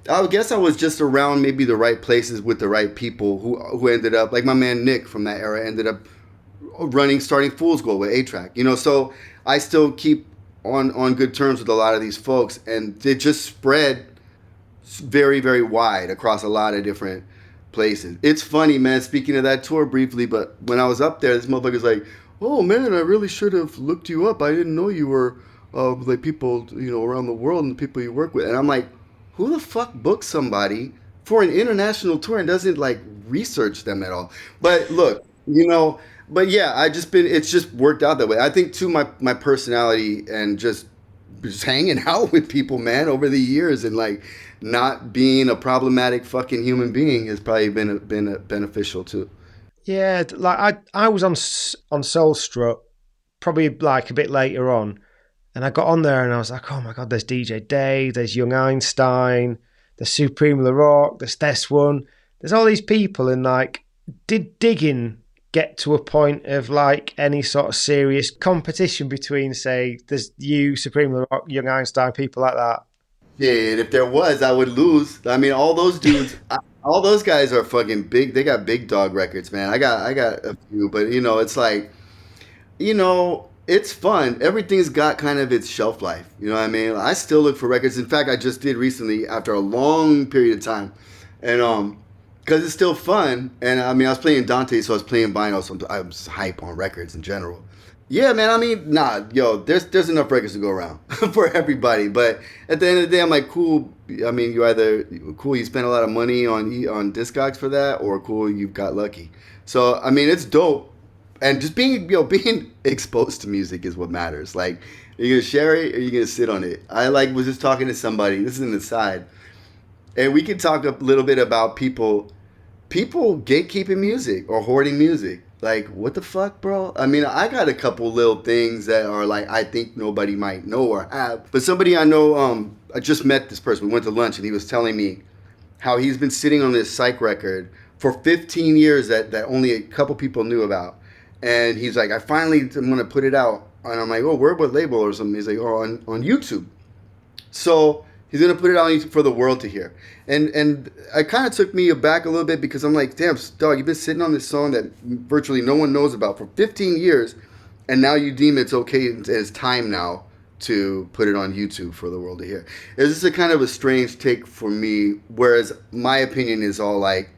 I guess I was just around maybe the right places with the right people who ended up, like my man Nick from that era ended up starting Fool's Gold with A-Track. So I still keep on good terms with a lot of these folks, and it just spread very, very wide across a lot of different places. It's funny, man, speaking of that tour briefly, but when I was up there, this motherfucker's like, oh man, I really should have looked you up. I didn't know you were like people, around the world and the people you work with. And I'm like, who the fuck books somebody for an international tour and doesn't like research them at all? But look, but yeah, it's just worked out that way. I think too, my personality and just hanging out with people, man, over the years, and like not being a problematic fucking human being has probably been beneficial too. Yeah, like I was on Soul Strut probably like a bit later on, and I got on there and I was like, oh my god, there's DJ Dave, there's Young Einstein, there's Supreme LaRock, there's this one, there's all these people, and like, did digging get to a point of like any sort of serious competition between, say, there's you, Supreme LaRock, Young Einstein, people like that? Yeah, and if there was, I would lose. I mean, all those dudes, all those guys are fucking big. They got big dog records, man. I got a few, but it's like, it's fun. Everything's got kind of its shelf life. You know what I mean? I still look for records. In fact, I just did recently after a long period of time, and because it's still fun. And I mean, I was playing Dante, so I was playing vinyl, so I was hype on records in general. Yeah, man. I mean, nah, yo, there's enough records to go around for everybody. But at the end of the day, I'm like, cool. I mean, you either cool, you spent a lot of money on Discogs for that, or cool, you got lucky. So I mean, it's dope, and just being exposed to music is what matters. Like, are you gonna share it or are you gonna sit on it? I like was just talking to somebody. This is an aside, and we could talk a little bit about people gatekeeping music or hoarding music. Like, what the fuck, bro? I mean, I got a couple little things that are like, I think nobody might know or have. But somebody I know, I just met this person. We went to lunch and he was telling me how he's been sitting on this psych record for 15 years that only a couple people knew about. And he's like, I'm going to put it out. And I'm like, oh, where, what label or something? He's like, oh, on YouTube. So he's gonna put it out for the world to hear, and it kind of took me aback a little bit because I'm like, damn, dog, you've been sitting on this song that virtually no one knows about for 15 years, and now you deem it's okay, it's time now to put it on YouTube for the world to hear. It's just a kind of a strange take for me, whereas my opinion is all like,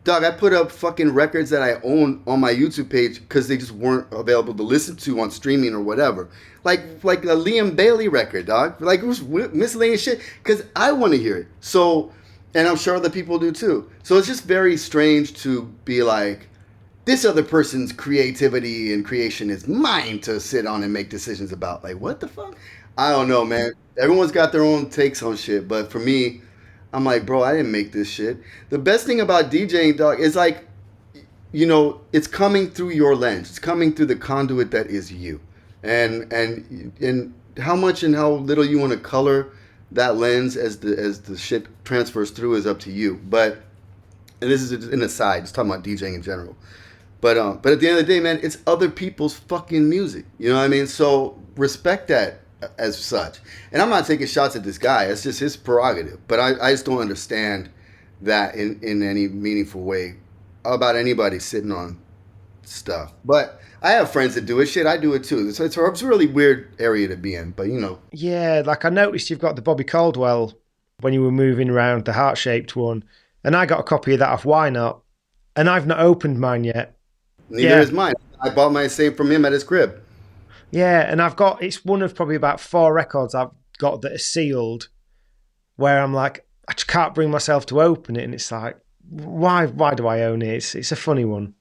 dog, I put up fucking records that I own on my YouTube page because they just weren't available to listen to on streaming or whatever. Like a Liam Bailey record, dog. Like, it was miscellaneous shit because I want to hear it. So, and I'm sure other people do too. So it's just very strange to be like, this other person's creativity and creation is mine to sit on and make decisions about. Like, what the fuck? I don't know, man. Everyone's got their own takes on shit, but for me, I'm like, bro, I didn't make this shit. The best thing about DJing, dog, is like, it's coming through your lens. It's coming through the conduit that is you. And how much and how little you want to color that lens as the shit transfers through is up to you. But, and this is an aside, just talking about DJing in general. But at the end of the day, man, it's other people's fucking music. You know what I mean? So respect that as such. And I'm not taking shots at this guy. It's just his prerogative. But I just don't understand that in any meaningful way about anybody sitting on stuff. But I have friends that do it. Shit, I do it too. So it's a really weird area to be in. But, Yeah, like I noticed you've got the Bobby Caldwell when you were moving around, the heart-shaped one. And I got a copy of that off Why Not? And I've not opened mine yet. Neither is mine. I bought mine same from him at his crib. Yeah, and it's one of probably about 4 records I've got that are sealed where I'm like, I just can't bring myself to open it. And it's like, Why do I own it? It's a funny one.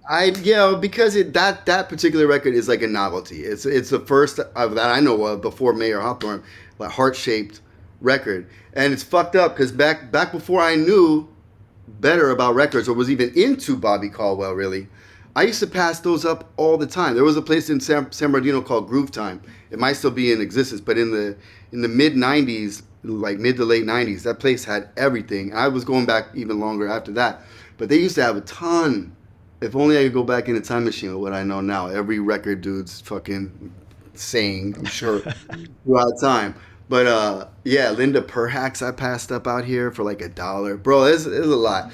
Because that particular record is like a novelty. It's the first of that I know of before Mayor Hawthorne, like heart shaped record, and it's fucked up because back before I knew better about records or was even into Bobby Caldwell really, I used to pass those up all the time. There was a place in San Bernardino called Groove Time. It might still be in existence, but in the mid '90s, like mid to late '90s, that place had everything. I was going back even longer after that, but they used to have a ton. If only I could go back in a time machine with what I know now. Every record dude's fucking saying, I'm sure, throughout time. But yeah, Linda Perhacs I passed up out here for like $1. Bro, it's a lot.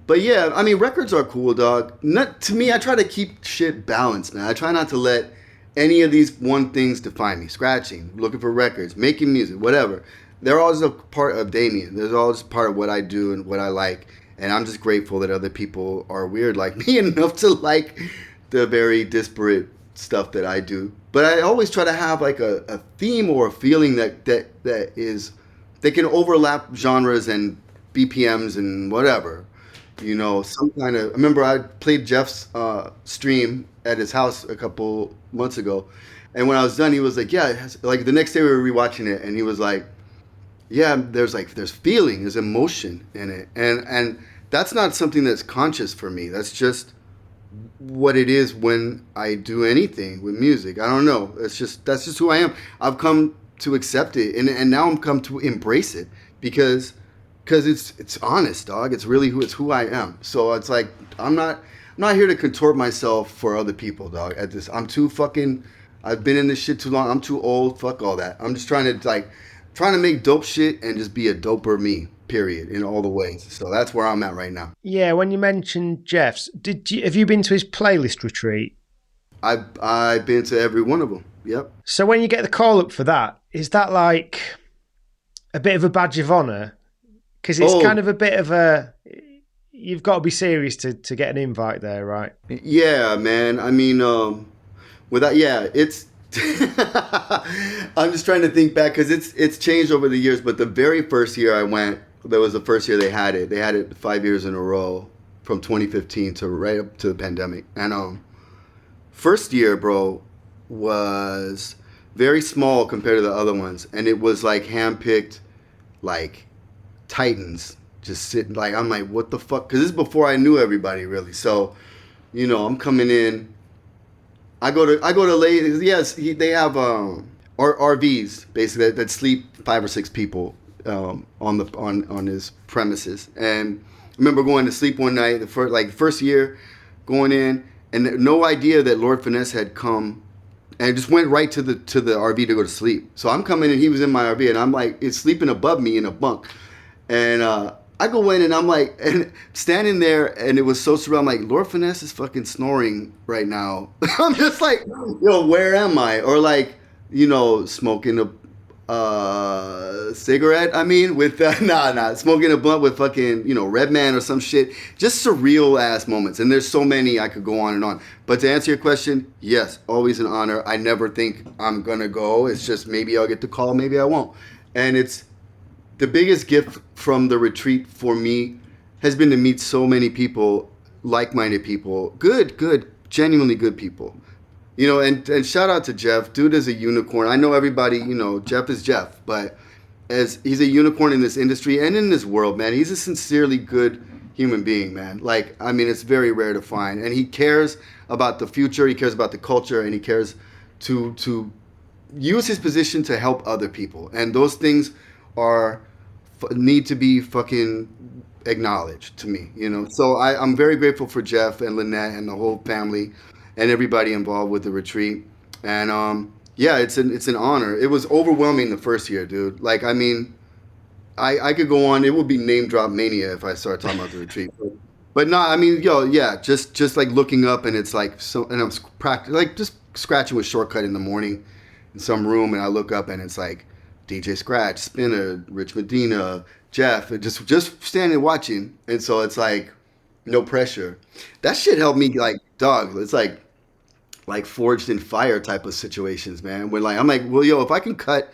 But yeah, I mean, records are cool, dog. Not, to me, I try to keep shit balanced, man. I try not to let any of these one things define me. Scratching, looking for records, making music, whatever. They're all just a part of Damien. They're all just part of what I do and what I like. And I'm just grateful that other people are weird like me enough to like the very disparate stuff that I do. But I always try to have like a theme or a feeling that can overlap genres and BPMs and whatever. You know, some kind of. I remember I played Jeff's stream at his house a couple months ago, and when I was done, he was like, "Yeah," like the next day we were rewatching it, and he was like, "Yeah, there's feeling, there's emotion in it," and that's not something that's conscious for me. That's just what it is when I do anything with music. I don't know. That's just who I am. I've come to accept it, and now I'm come to embrace it because it's honest, dog. It's really who I am. So it's like I'm not here to contort myself for other people, dog. At this, I'm too fucking. I've been in this shit too long. I'm too old. Fuck all that. I'm just trying to make dope shit and just be a doper me. Period. In all the ways. So that's where I'm at right now. Yeah, when you mentioned Jeff's, have you been to his playlist retreat? I've been to every one of them. Yep. So when you get the call up for that, is that like a bit of a badge of honor? Because it's kind of a bit of a. You've got to be serious to get an invite there, right? Yeah, man. I mean, it's. I'm just trying to think back because it's changed over the years. But the very first year I went, that was the first year they had it. They had it 5 years in a row, from 2015 to right up to the pandemic. And first year, bro, was very small compared to the other ones, and it was like handpicked, like titans just sitting. Like I'm like, what the fuck? Because this is before I knew everybody really. So, I'm coming in. I go to ladies. Yes, they have RVs basically that sleep 5 or 6 people on his premises. And I remember going to sleep one night, the first year, going in, and no idea that Lord Finesse had come, and just went right to the RV to go to sleep. So I'm coming in, he was in my RV, and I'm like, it's sleeping above me in a bunk, and I go in and I'm like, and standing there, and it was so surreal. I'm like, Lord Finesse is fucking snoring right now. I'm just like, yo, where am I? Or like, smoking a cigarette. I mean, with smoking a blunt with fucking Redman or some shit. Just surreal ass moments, and there's so many I could go on and on. But to answer your question, yes, always an honor. I never think I'm gonna go. It's just maybe I'll get the call, maybe I won't, and it's. The biggest gift from the retreat for me has been to meet so many people, like-minded people, good, genuinely good people. And shout out to Jeff. Dude is a unicorn. I know everybody, Jeff is Jeff, but as he's a unicorn in this industry and in this world, man, he's a sincerely good human being, man. Like, I mean, it's very rare to find. And he cares about the future, he cares about the culture, and he cares to use his position to help other people. And those things need to be fucking acknowledged to me, So I'm very grateful for Jeff and Lynette and the whole family and everybody involved with the retreat. And yeah, it's an honor. It was overwhelming the first year, dude. Like, I mean, I could go on. It would be name drop mania if I start talking about the retreat. But no, I mean, just like looking up, and it's like and I'm like just scratching with Shortcut in the morning in some room, and I look up and it's like DJ Scratch, Spinner, Rich Medina, Jeff, just standing watching. And so it's like no pressure. That shit helped me, like, dog. It's like forged in fire type of situations, man. When I'm like, well, yo, if I can cut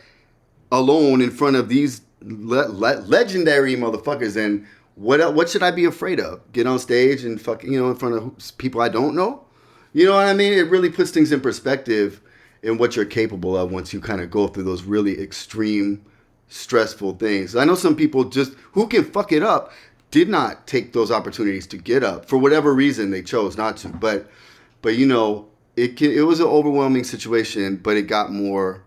alone in front of these legendary motherfuckers, then what should I be afraid of? Get on stage and fucking, in front of people I don't know? You know what I mean? It really puts things in perspective in what you're capable of once you kind of go through those really extreme, stressful things. I know some people just who can fuck it up did not take those opportunities to get up for whatever reason they chose not to. But it was an overwhelming situation, but it got more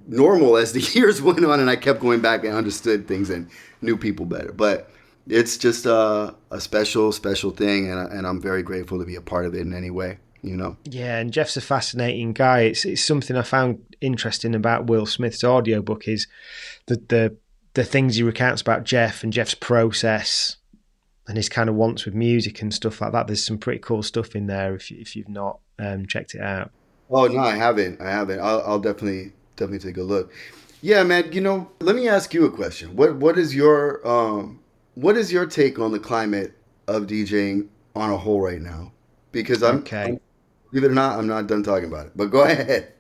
normal as the years went on, and I kept going back and understood things and knew people better. But it's just a special thing, and I'm very grateful to be a part of it in any way. Yeah, and Jeff's a fascinating guy. It's something I found interesting about Will Smith's audiobook is the things he recounts about Jeff and Jeff's process and his kind of wants with music and stuff like that. There's some pretty cool stuff in there if you've not checked it out. Oh no, I haven't. I'll definitely take a look. Yeah, man. Let me ask you a question. What is your take on the climate of DJing on a whole right now? Because Okay. believe it or not, I'm not done talking about it. But go ahead.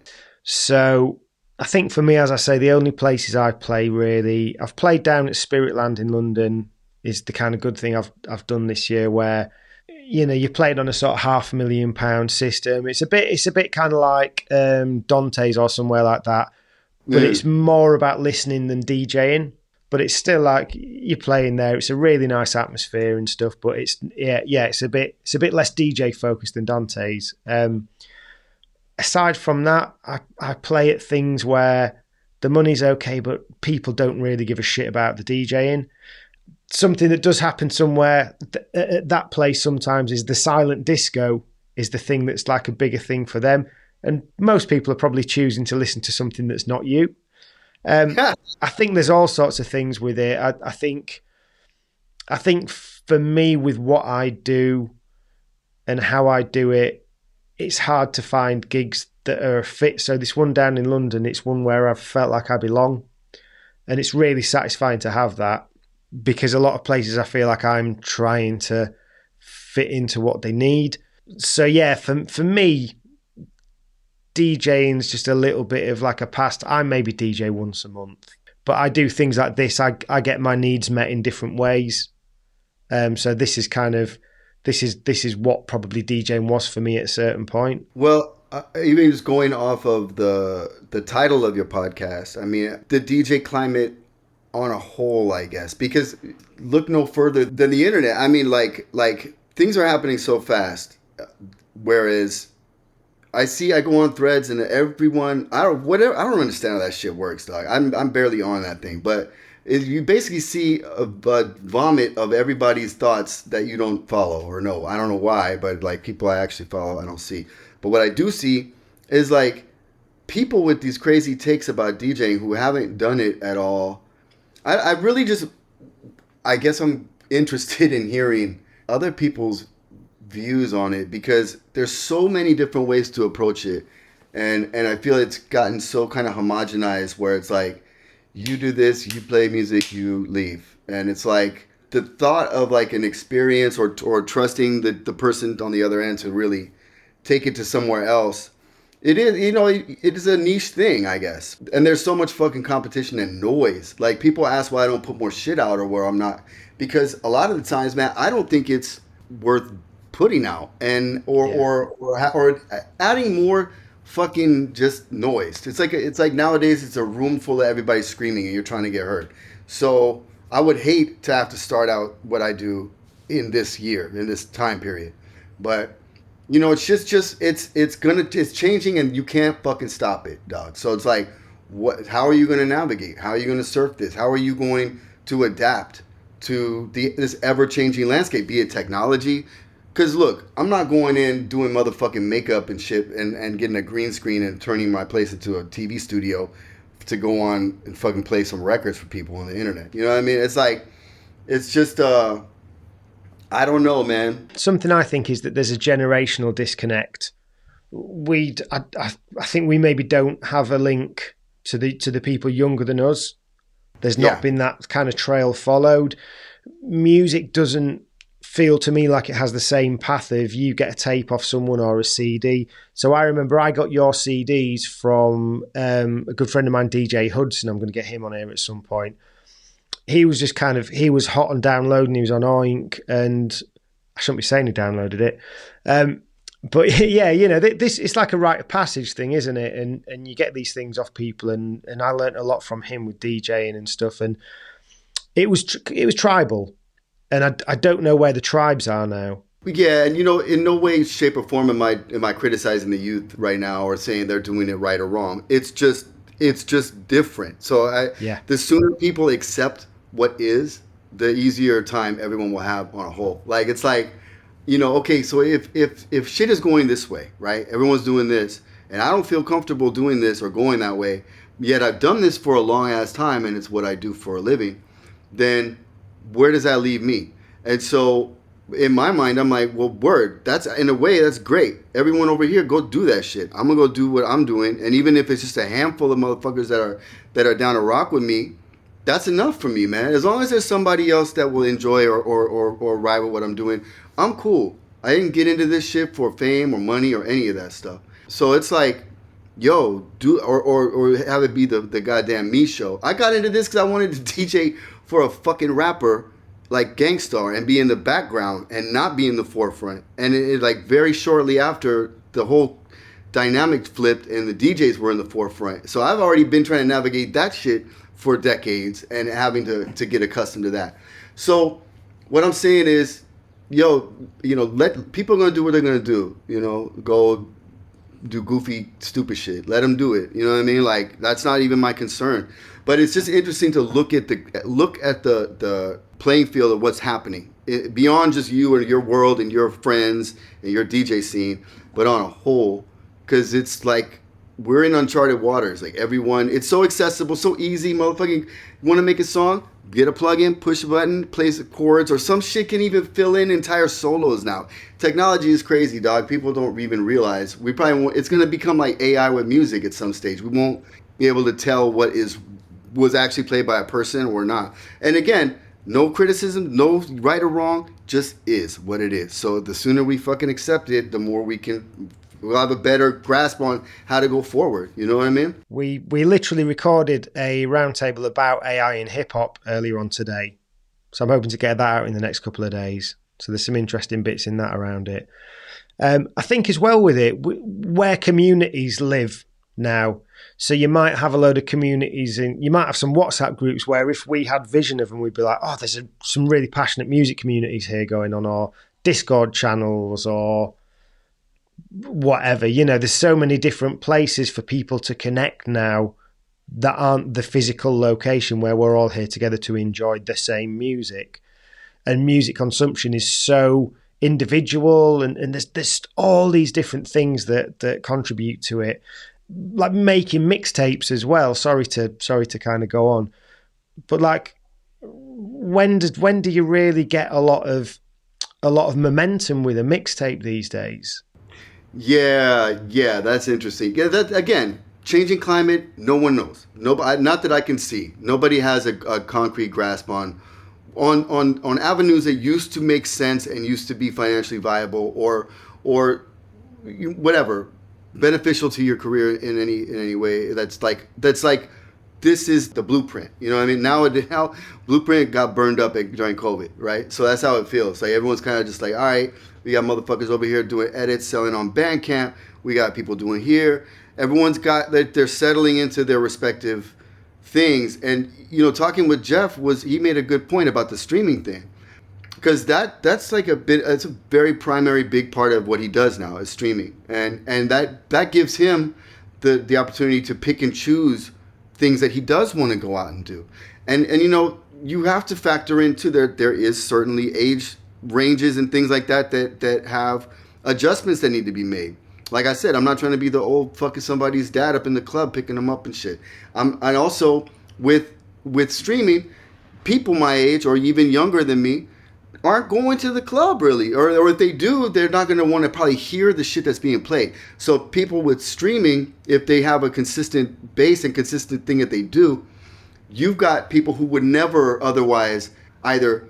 So I think for me, as I say, the only places I play really, I've played down at Spiritland in London is the kind of good thing I've done this year where, you played on a sort of £500,000 system. It's a bit kind of like Dante's or somewhere like that, but it's more about listening than DJing. But it's still like you're playing there. It's a really nice atmosphere and stuff. But it's a bit less DJ focused than Dante's. Aside from that, I play at things where the money's okay, but people don't really give a shit about the DJing. Something that does happen somewhere at that place sometimes is the silent disco is the thing that's like a bigger thing for them. And most people are probably choosing to listen to something that's not you. I think there's all sorts of things with it. I think for me, with what I do and how I do it, it's hard to find gigs that are a fit. So this one down in London, it's one where I've felt like I belong. And it's really satisfying to have that because a lot of places I feel like I'm trying to fit into what they need. So yeah, for me, DJing is just a little bit of like a past. I maybe DJ once a month, but I do things like this. I get my needs met in different ways. So this is what probably DJing was for me at a certain point. Well, even just going off of the title of your podcast, I mean, the DJ climate on a whole, I guess, because look no further than the internet. I mean, like things are happening so fast, whereas I go on threads and everyone, I don't understand how that shit works, dog. I'm barely on that thing, but you basically see a vomit of everybody's thoughts that you don't follow or know. I don't know why, but like people I actually follow, I don't see. But what I do see is like people with these crazy takes about DJing who haven't done it at all. I really just, I guess I'm interested in hearing other people's views on it because there's so many different ways to approach it. And I feel it's gotten so kind of homogenized where it's like, you do this, you play music, you leave. And it's like the thought of like an experience or trusting the person on the other end to really take it to somewhere else. It is, it is a niche thing, I guess. And there's so much fucking competition and noise. Like people ask why I don't put more shit out or where I'm not. Because a lot of the times, man, I don't think it's worth putting out and or adding more fucking just noise. It's like nowadays it's a room full of everybody screaming and you're trying to get heard. So I would hate to have to start out what I do in this year, in this time period. But it's just it's changing and you can't fucking stop it, dog. So it's like, how are you going to navigate? How are you going to surf this? How are you going to adapt to this ever-changing landscape, be it technology? Because look, I'm not going in doing motherfucking makeup and shit and getting a green screen and turning my place into a TV studio to go on and fucking play some records for people on the internet. You know what I mean? It's like, it's just, I don't know, man. Something I think is that there's a generational disconnect. I think we maybe don't have a link to the people younger than us. There's not been that kind of trail followed. Music doesn't feel to me like it has the same path of you get a tape off someone or a CD. So I remember I got your CDs from a good friend of mine, DJ Hudson. I'm going to get him on here at some point. he was just kind of, he was hot on downloading. He was on Oink, and I shouldn't be saying he downloaded it. But yeah, you know, this it's like a rite of passage thing, isn't it? And you get these things off people, and I learned a lot from him with DJing and stuff. And it was tribal, and I don't know where the tribes are now. Yeah, and you know, in no way, shape, or form am I criticizing the youth right now or saying they're doing it right or wrong. It's just different. So the sooner people accept what is, the easier time everyone will have on a whole. Like it's like, you know, okay, so if shit is going this way, right? Everyone's doing this, and I don't feel comfortable doing this or going that way. Yet I've done this for a long ass time, and it's what I do for a living. Then where does that leave me? And so in my mind, I'm like, well, word, that's in a way, that's great. Everyone over here, go do that shit. I'm gonna go do what I'm doing, and even if it's just a handful of motherfuckers that are down to rock with me, that's enough for me, man. As long as there's somebody else that will enjoy or ride with what I'm doing, I'm cool. I didn't get into this shit for fame or money or any of that stuff. So it's like, yo, do or have it be the goddamn me show. I got into this because I wanted to DJ for a fucking rapper like Gangstar and be in the background and not be in the forefront. And it like very shortly after, the whole dynamic flipped and the DJs were in the forefront. So I've already been trying to navigate that shit for decades and having to get accustomed to that. So what I'm saying is, yo, you know, let people are gonna do what they're gonna do. You know, go do goofy, stupid shit. Let them do it. You know what I mean? Like that's not even my concern. But it's just interesting to look at the playing field of what's happening beyond just you and your world and your friends and your DJ scene, but on a whole, because it's like we're in uncharted waters. Like everyone, it's so accessible, so easy. Motherfucking want to make a song? Get a plug-in, push a button, play some chords, or some shit can even fill in entire solos now. Technology is crazy, dog. People don't even realize. We probably won't, it's gonna become like AI with music at some stage. We won't be able to tell what was actually played by a person or not. And again, no criticism, no right or wrong, just is what it is. So the sooner we fucking accept it, the more we'll have a better grasp on how to go forward. You know what I mean? We literally recorded a roundtable about AI in hip hop earlier on today. So I'm hoping to get that out in the next couple of days. So there's some interesting bits in that around it. I think as well with it, where communities live now. So you might have a load of communities, and you might have some WhatsApp groups where if we had vision of them, we'd be like, oh, there's some really passionate music communities here going on, or Discord channels, or whatever. You know, there's so many different places for people to connect now that aren't the physical location where we're all here together to enjoy the same music. And music consumption is so individual, and there's all these different things that contribute to it. Like making mixtapes as well. Sorry to kind of go on, but like, when do you really get a lot of momentum with a mixtape these days? Yeah, that's interesting. Yeah, that again, changing climate. No one knows. Nobody, not that I can see. Nobody has a concrete grasp on avenues that used to make sense and used to be financially viable or whatever, beneficial to your career in any way. That's like this is the blueprint. You know what I mean? Now blueprint got burned up during COVID, right? So that's how it feels. Like everyone's kind of just like, all right, we got motherfuckers over here doing edits, selling on Bandcamp. We got people doing here. Everyone's got that, they're settling into their respective things. And you know, talking with Jeff, he made a good point about the streaming thing. Because that's like it's a very primary big part of what he does now is streaming, and that gives him the opportunity to pick and choose things that he does want to go out and do, and you know, you have to factor into there is certainly age ranges and things like that have adjustments that need to be made. Like I said, I'm not trying to be the old fucking somebody's dad up in the club picking them up and shit. And also with streaming, people my age or even younger than me aren't going to the club really, or if they do, they're not going to want to probably hear the shit that's being played. So people with streaming, if they have a consistent base and consistent thing that they do, you've got people who would never otherwise either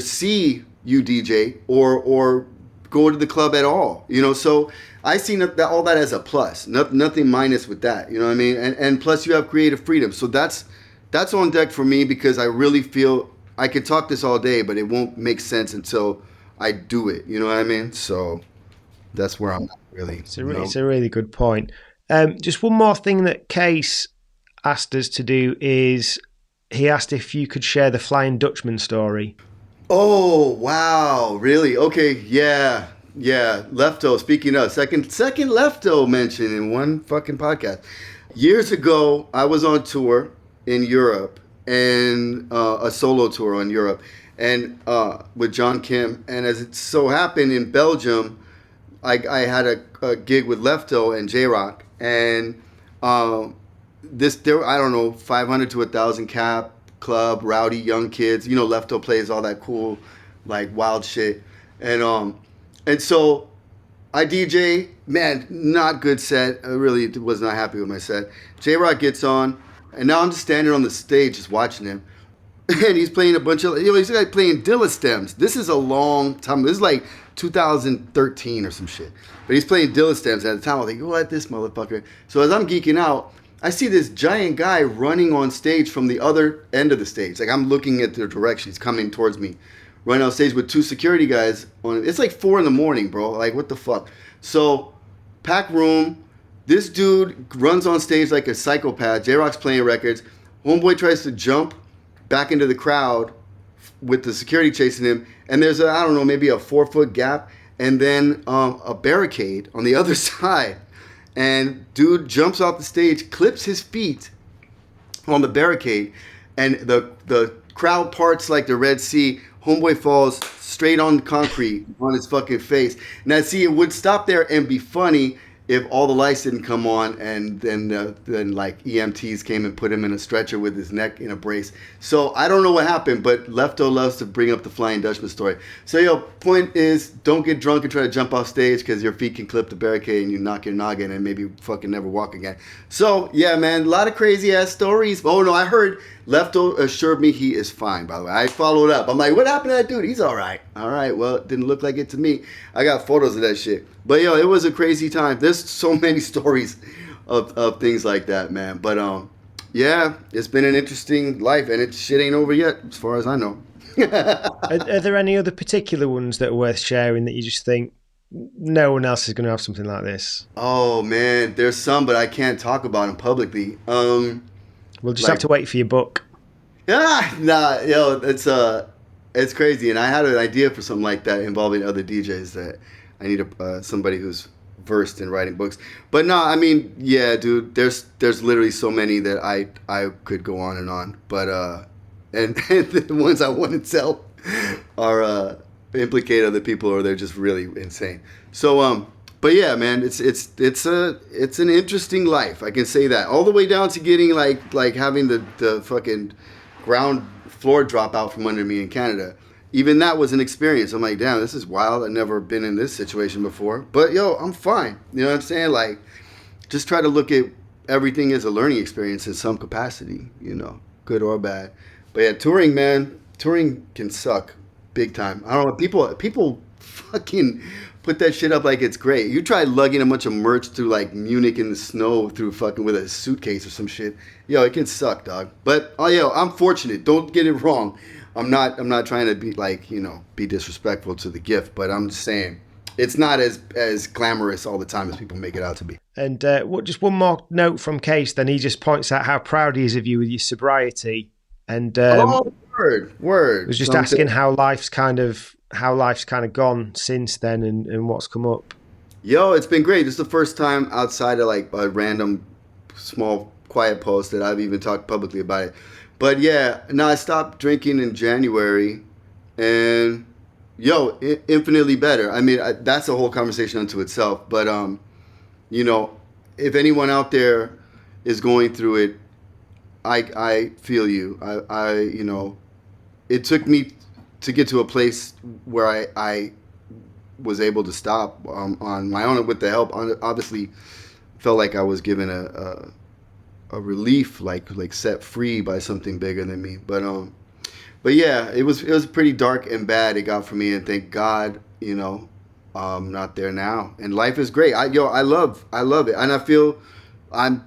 see you DJ or go to the club at all. You know, so I see all that as a plus, nothing minus with that. You know what I mean? And plus you have creative freedom. So that's that's on deck for me because I really feel I could talk this all day, but it won't make sense until I do it. You know what I mean? So that's where I'm at, really. It's a really good point. Just one more thing that Case asked us to do is he asked if you could share the Flying Dutchman story. Oh wow, really? Okay, yeah, yeah. Lefto. Speaking of second Lefto mention in one fucking podcast. Years ago, I was on tour in Europe and a solo tour on Europe, and with John Kim. And as it so happened in Belgium, I had a gig with Lefto and J Rock, and there I don't know 500 to 1,000 cap club, rowdy young kids. You know, Lefto plays all that cool, like wild shit, and so I DJ. Man, not good set. I really was not happy with my set. J Rock gets on, and now I'm just standing on the stage just watching him. And he's playing a bunch of, he's like playing Dilla stems. This is a long time. This is like 2013 or some shit. But he's playing Dilla stems at the time. I was like, what this motherfucker? So as I'm geeking out, I see this giant guy running on stage from the other end of the stage. Like I'm looking at the direction. He's coming towards me. Running on stage with two security guys. It's like 4 a.m, bro. Like what the fuck? So packed room. This dude runs on stage like a psychopath. J-Rock's playing records. Homeboy tries to jump back into the crowd with the security chasing him, and there's I don't know, maybe a 4-foot gap, and then a barricade on the other side. And dude jumps off the stage, clips his feet on the barricade, and the crowd parts like the Red Sea. Homeboy falls straight on concrete on his fucking face. Now, see, it would stop there and be funny if all the lights didn't come on, and then like EMTs came and put him in a stretcher with his neck in a brace. So I don't know what happened, but Lefto loves to bring up the Flying Dutchman story. So yo, point is, don't get drunk and try to jump off stage because your feet can clip the barricade and you knock your noggin and maybe fucking never walk again. So yeah, man, a lot of crazy ass stories. Oh no, I heard Lefto assured me he is fine, by the way. I followed up. I'm like, what happened to that dude? He's all right. All right, well, it didn't look like it to me. I got photos of that shit. But yo, it was a crazy time. There's so many stories of things like that, man. But yeah, it's been an interesting life, and shit ain't over yet, as far as I know. Are there any other particular ones that are worth sharing that you just think no one else is going to have something like this? Oh man, there's some, but I can't talk about them publicly. We'll just have to wait for your book. Nah, yo, it's crazy, and I had an idea for something like that involving other DJs that I need somebody who's versed in writing books. But no, I mean, yeah, dude, there's literally so many that I could go on and on. But and the ones I want to tell are implicate other people, or they're just really insane. So but yeah, man, it's an interesting life. I can say that. All the way down to getting like having the fucking ground floor drop out from under me in Canada. Even that was an experience. I'm like, damn, this is wild. I've never been in this situation before. But yo, I'm fine. You know what I'm saying? Like, just try to look at everything as a learning experience in some capacity, you know, good or bad. But yeah, touring, man, touring can suck big time. I don't know. People fucking put that shit up like it's great. You try lugging a bunch of merch through like Munich in the snow through fucking with a suitcase or some shit. Yo, it can suck, dog. But oh, yo, I'm fortunate. Don't get it wrong. I'm not trying to be like, you know, be disrespectful to the gift, but I'm just saying it's not as glamorous all the time as people make it out to be. And just one more note from Case, then he just points out how proud he is of you with your sobriety. And word. Was just asking how life's kind of gone since then and what's come up. Yo, it's been great. This is the first time outside of like a random small quiet post that I've even talked publicly about it. But yeah, no, I stopped drinking in January, and yo, infinitely better. I mean, that's a whole conversation unto itself. But you know, if anyone out there is going through it, I feel you. I you know, it took me to get to a place where I was able to stop on my own with the help. Obviously, felt like I was given a relief, like set free by something bigger than me. But yeah, it was pretty dark and bad. It got for me, and thank God, you know, not there now. And life is great. I love it, and I feel I'm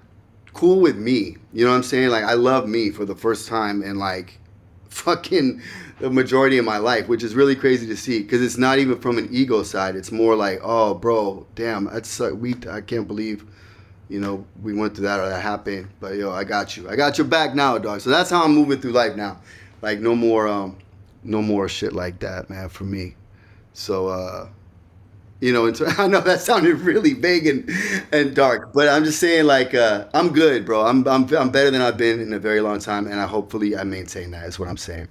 cool with me. You know what I'm saying? Like I love me for the first time in like fucking the majority of my life, which is really crazy to see because it's not even from an ego side. It's more like, oh, bro, damn, that's I can't believe, you know, we went through that or that happened. But yo, I got you. I got your back now, dog. So that's how I'm moving through life now. Like no more shit like that, man, for me. So you know, I know that sounded really vague and dark, but I'm just saying, like, I'm good, bro. I'm better than I've been in a very long time, and hopefully I maintain that. Is what I'm saying.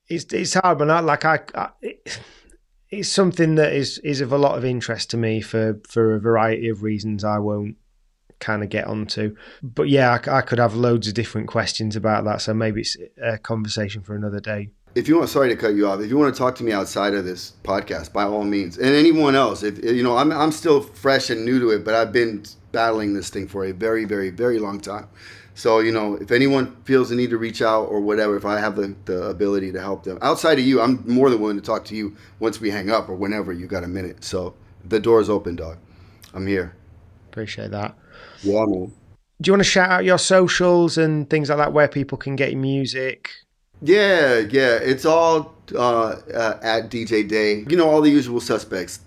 It's hard, but it's something that is of a lot of interest to me for a variety of reasons I won't kind of get onto. But yeah, I could have loads of different questions about that, so maybe it's a conversation for another day. If you want, sorry to cut you off. If you want to talk to me outside of this podcast, by all means, and anyone else, if you know, I'm still fresh and new to it, but I've been battling this thing for a very, very, very long time. So you know, if anyone feels the need to reach out or whatever, if I have the ability to help them outside of you, I'm more than willing to talk to you once we hang up or whenever you got a minute. So the door's open, dog. I'm here. Appreciate that. Yeah, man. Do you want to shout out your socials and things like that where people can get your music? Yeah, it's all at DJ Day. You know, all the usual suspects.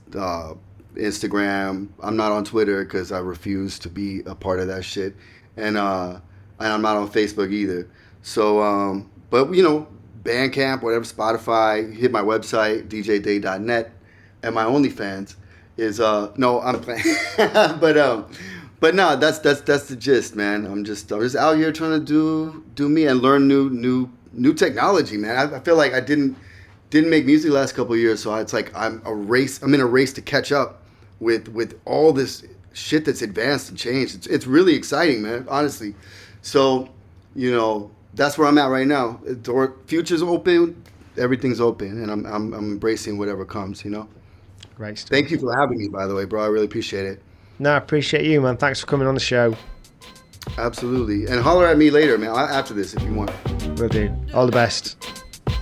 Instagram. I'm not on Twitter because I refuse to be a part of that shit, and I'm not on Facebook either. So, but you know, Bandcamp, whatever, Spotify. Hit my website, djday.net, and my OnlyFans is no, I'm playing, but no, that's the gist, man. I'm just out here trying to do me and learn new technology, man. I feel like I didn't make music the last couple of years, so it's like I'm in a race to catch up with all this shit that's advanced and changed. It's really exciting, man, honestly. So, you know, that's where I'm at right now. The future's open, everything's open, and I'm embracing whatever comes, you know. Great stuff. Thank you for having me, by the way, bro. I really appreciate it. No, I appreciate you, man. Thanks for coming on the show. Absolutely. And holler at me later, man, after this if you want. Will do. All the best.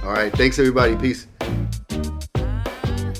All right. Thanks, everybody. Peace.